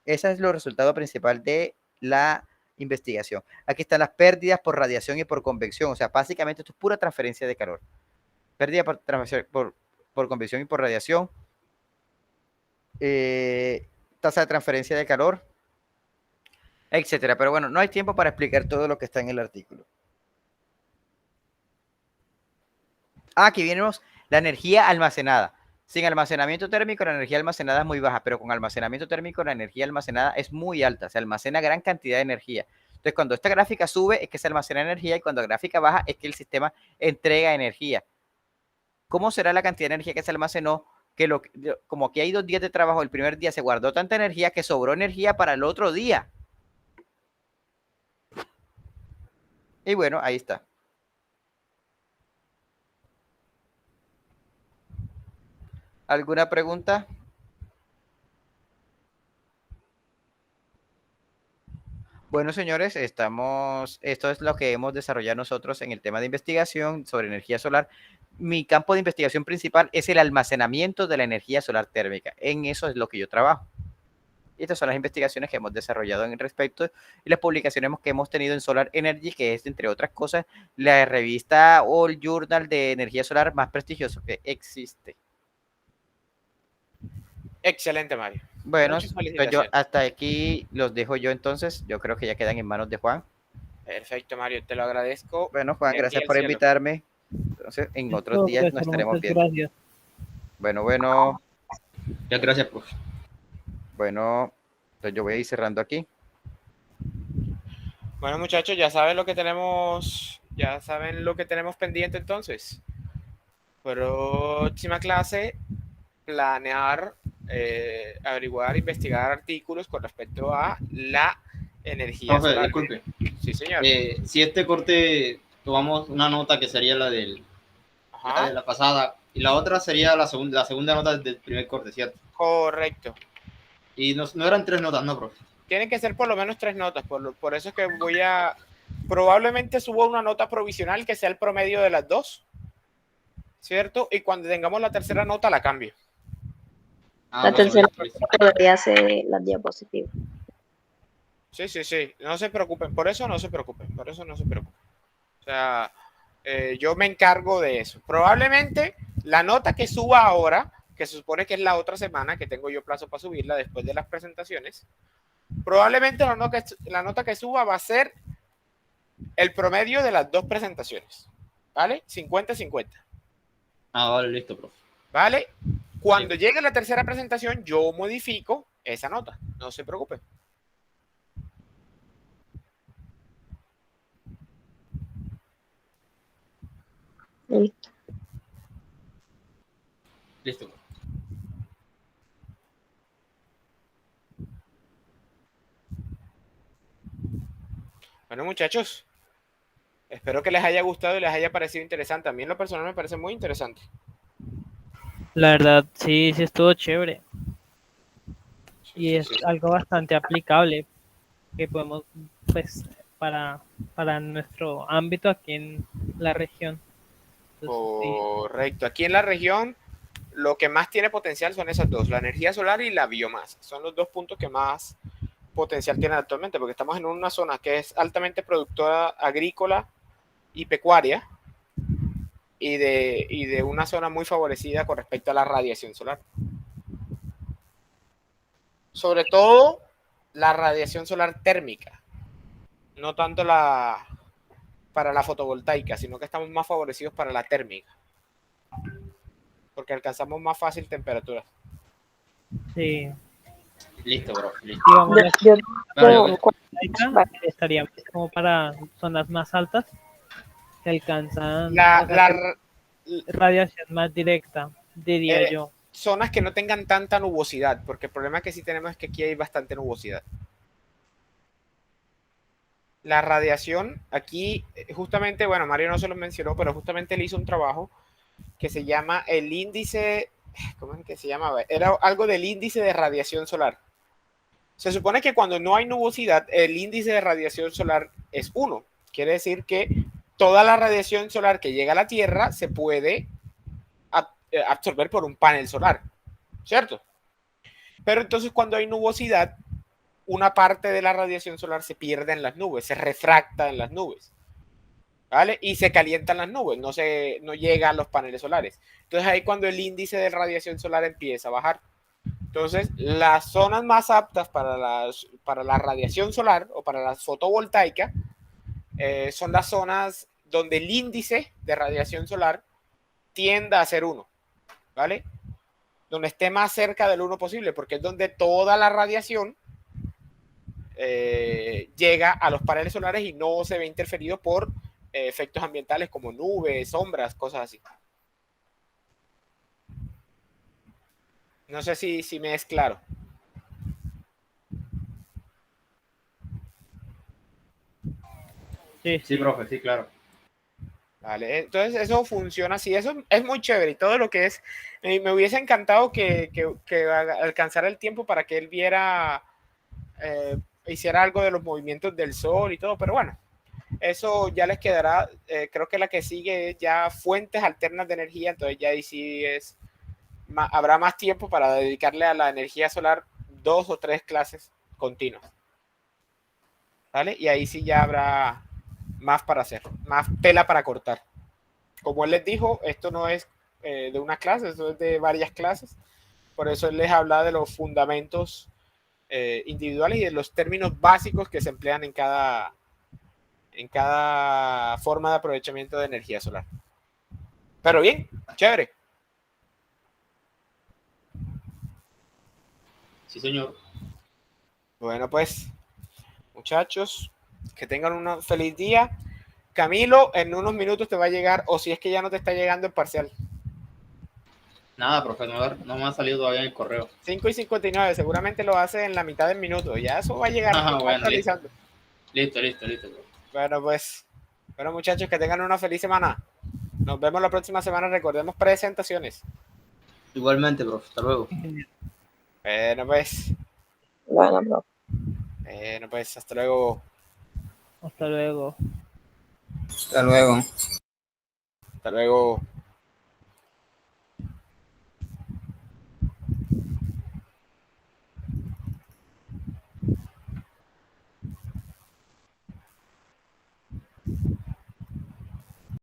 Ese es el resultado principal de la investigación. Aquí están las pérdidas por radiación y por convección. O sea, básicamente esto es pura transferencia de calor. Pérdida por convección y por radiación. Tasa de transferencia de calor, etcétera. Pero bueno, no hay tiempo para explicar todo lo que está en el artículo. Aquí vemos la energía almacenada. Sin almacenamiento térmico, la energía almacenada es muy baja, pero con almacenamiento térmico, la energía almacenada es muy alta. Se almacena gran cantidad de energía. Entonces, cuando esta gráfica sube, es que se almacena energía, y cuando la gráfica baja, es que el sistema entrega energía. ¿Cómo será la cantidad de energía que se almacenó? como aquí hay 2 días de trabajo, el primer día se guardó tanta energía que sobró energía para el otro día. Y bueno, ahí está. ¿Alguna pregunta? Bueno, señores, esto es lo que hemos desarrollado nosotros en el tema de investigación sobre energía solar. Mi campo de investigación principal es el almacenamiento de la energía solar térmica. En eso es lo que yo trabajo. Y estas son las investigaciones que hemos desarrollado en respecto y las publicaciones que hemos tenido en Solar Energy, que es, entre otras cosas, la revista o el journal de energía solar más prestigioso que existe. Excelente, Mario. Bueno, Muchas pues yo felicitaciones. hasta aquí los dejo yo entonces. Yo creo que ya quedan en manos de Juan. Perfecto, Mario, te lo agradezco. Bueno, Juan, de aquí gracias al por cielo. invitarme. Entonces, en otros Listo, días nos profesor, estaremos muchas viendo. gracias. Bueno, Muchas gracias, profe. bueno, entonces yo voy a ir cerrando aquí. Bueno, muchachos, ya saben lo que tenemos pendiente entonces. Próxima clase, planear, averiguar, investigar artículos con respecto a la energía Profe, solar. disculpe. Sí, señor. Si este corte tomamos una nota que sería la de Ajá, la pasada, y la otra sería la segunda nota del primer corte, ¿cierto? correcto. Y no eran 3 notas, ¿no, profe? Tienen que ser por lo menos 3 notas, por eso es que probablemente subo una nota provisional que sea el promedio de las 2, ¿cierto? Y cuando tengamos la tercera nota la cambio. Ah, La bueno, tercera listo. debería ser las diapositivas. Sí, no se preocupen, por eso no se preocupen. O sea, yo me encargo de eso. Probablemente la nota que suba ahora, que se supone que es la otra semana, que tengo yo plazo para subirla después de las presentaciones, probablemente la nota que suba va a ser el promedio de las 2 presentaciones, ¿vale? 50-50. Ah, vale, listo, profe. ¿Vale? Cuando llegue la tercera presentación, yo modifico esa nota, no se preocupen. Listo. Listo, profe. Bueno, muchachos, espero que les haya gustado y les haya parecido interesante. A mí en lo personal me parece muy interesante. La verdad, sí, sí estuvo chévere. Y Sí, es sí. algo bastante aplicable que podemos, pues, para nuestro ámbito aquí en la región. Entonces, sí. Correcto. Aquí en la región, lo que más tiene potencial son esas dos, la energía solar y la biomasa. Son los 2 puntos que más potencial tienen actualmente, porque estamos en una zona que es altamente productora agrícola y pecuaria y de una zona muy favorecida con respecto a la radiación solar. Sobre todo la radiación solar térmica, no tanto para la fotovoltaica, sino que estamos más favorecidos para la térmica, porque alcanzamos más fácil temperaturas. Sí. Listo, profe. Listo. Digamos, la Yo Vale, fotovoltaica estaría como para zonas más altas que alcanzan radiación más directa, diría yo. Zonas que no tengan tanta nubosidad, porque el problema que sí tenemos es que aquí hay bastante nubosidad. La radiación, aquí justamente, bueno, Mario no se lo mencionó, pero justamente él hizo un trabajo que se llama el índice, ¿cómo es que se llamaba? Era algo del índice de radiación solar. Se supone que cuando no hay nubosidad, el índice de radiación solar es 1. Quiere decir que toda la radiación solar que llega a la Tierra se puede absorber por un panel solar, ¿cierto? Pero entonces cuando hay nubosidad, una parte de la radiación solar se pierde en las nubes, se refracta en las nubes, ¿vale? Y se calientan las nubes, no llega a los paneles solares. Entonces ahí cuando el índice de radiación solar empieza a bajar. Entonces, las zonas más aptas para la radiación solar o para la fotovoltaica son las zonas donde el índice de radiación solar tienda a ser 1, ¿vale? Donde esté más cerca del 1 posible, porque es donde toda la radiación llega a los paneles solares y no se ve interferido por efectos ambientales como nubes, sombras, cosas así. No sé si me es claro. Sí, Sí, profe, sí, claro. Vale, entonces eso funciona así, eso es muy chévere y todo lo que es, me hubiese encantado que alcanzara el tiempo para que él viera, hiciera algo de los movimientos del sol y todo, pero bueno, eso ya les quedará, creo que la que sigue es ya fuentes alternas de energía, entonces ya ahí sí habrá más tiempo para dedicarle a la energía solar 2 o 3 clases continuas, ¿vale? Y ahí sí ya habrá más para hacer, más tela para cortar. Como él les dijo, esto no es de una clase, esto es de varias clases. Por eso él les habla de los fundamentos individuales y de los términos básicos que se emplean en cada forma de aprovechamiento de energía solar. Pero bien, chévere. Sí, señor. Bueno, pues, muchachos, que tengan un feliz día. Camilo, en unos minutos te va a llegar, o si es que ya no te está llegando el parcial. Nada, profe, no me ha salido todavía en el correo. 5:59, seguramente lo hace en la mitad del minuto. Ya eso va a llegar, Ah, va bueno, actualizando. Listo, profe. Bueno, pues, bueno, muchachos, que tengan una feliz semana. Nos vemos la próxima semana. Recordemos presentaciones. Igualmente, profe, hasta luego. Bueno, pues, Bueno, hasta luego. hasta luego. Hasta luego. Hasta luego.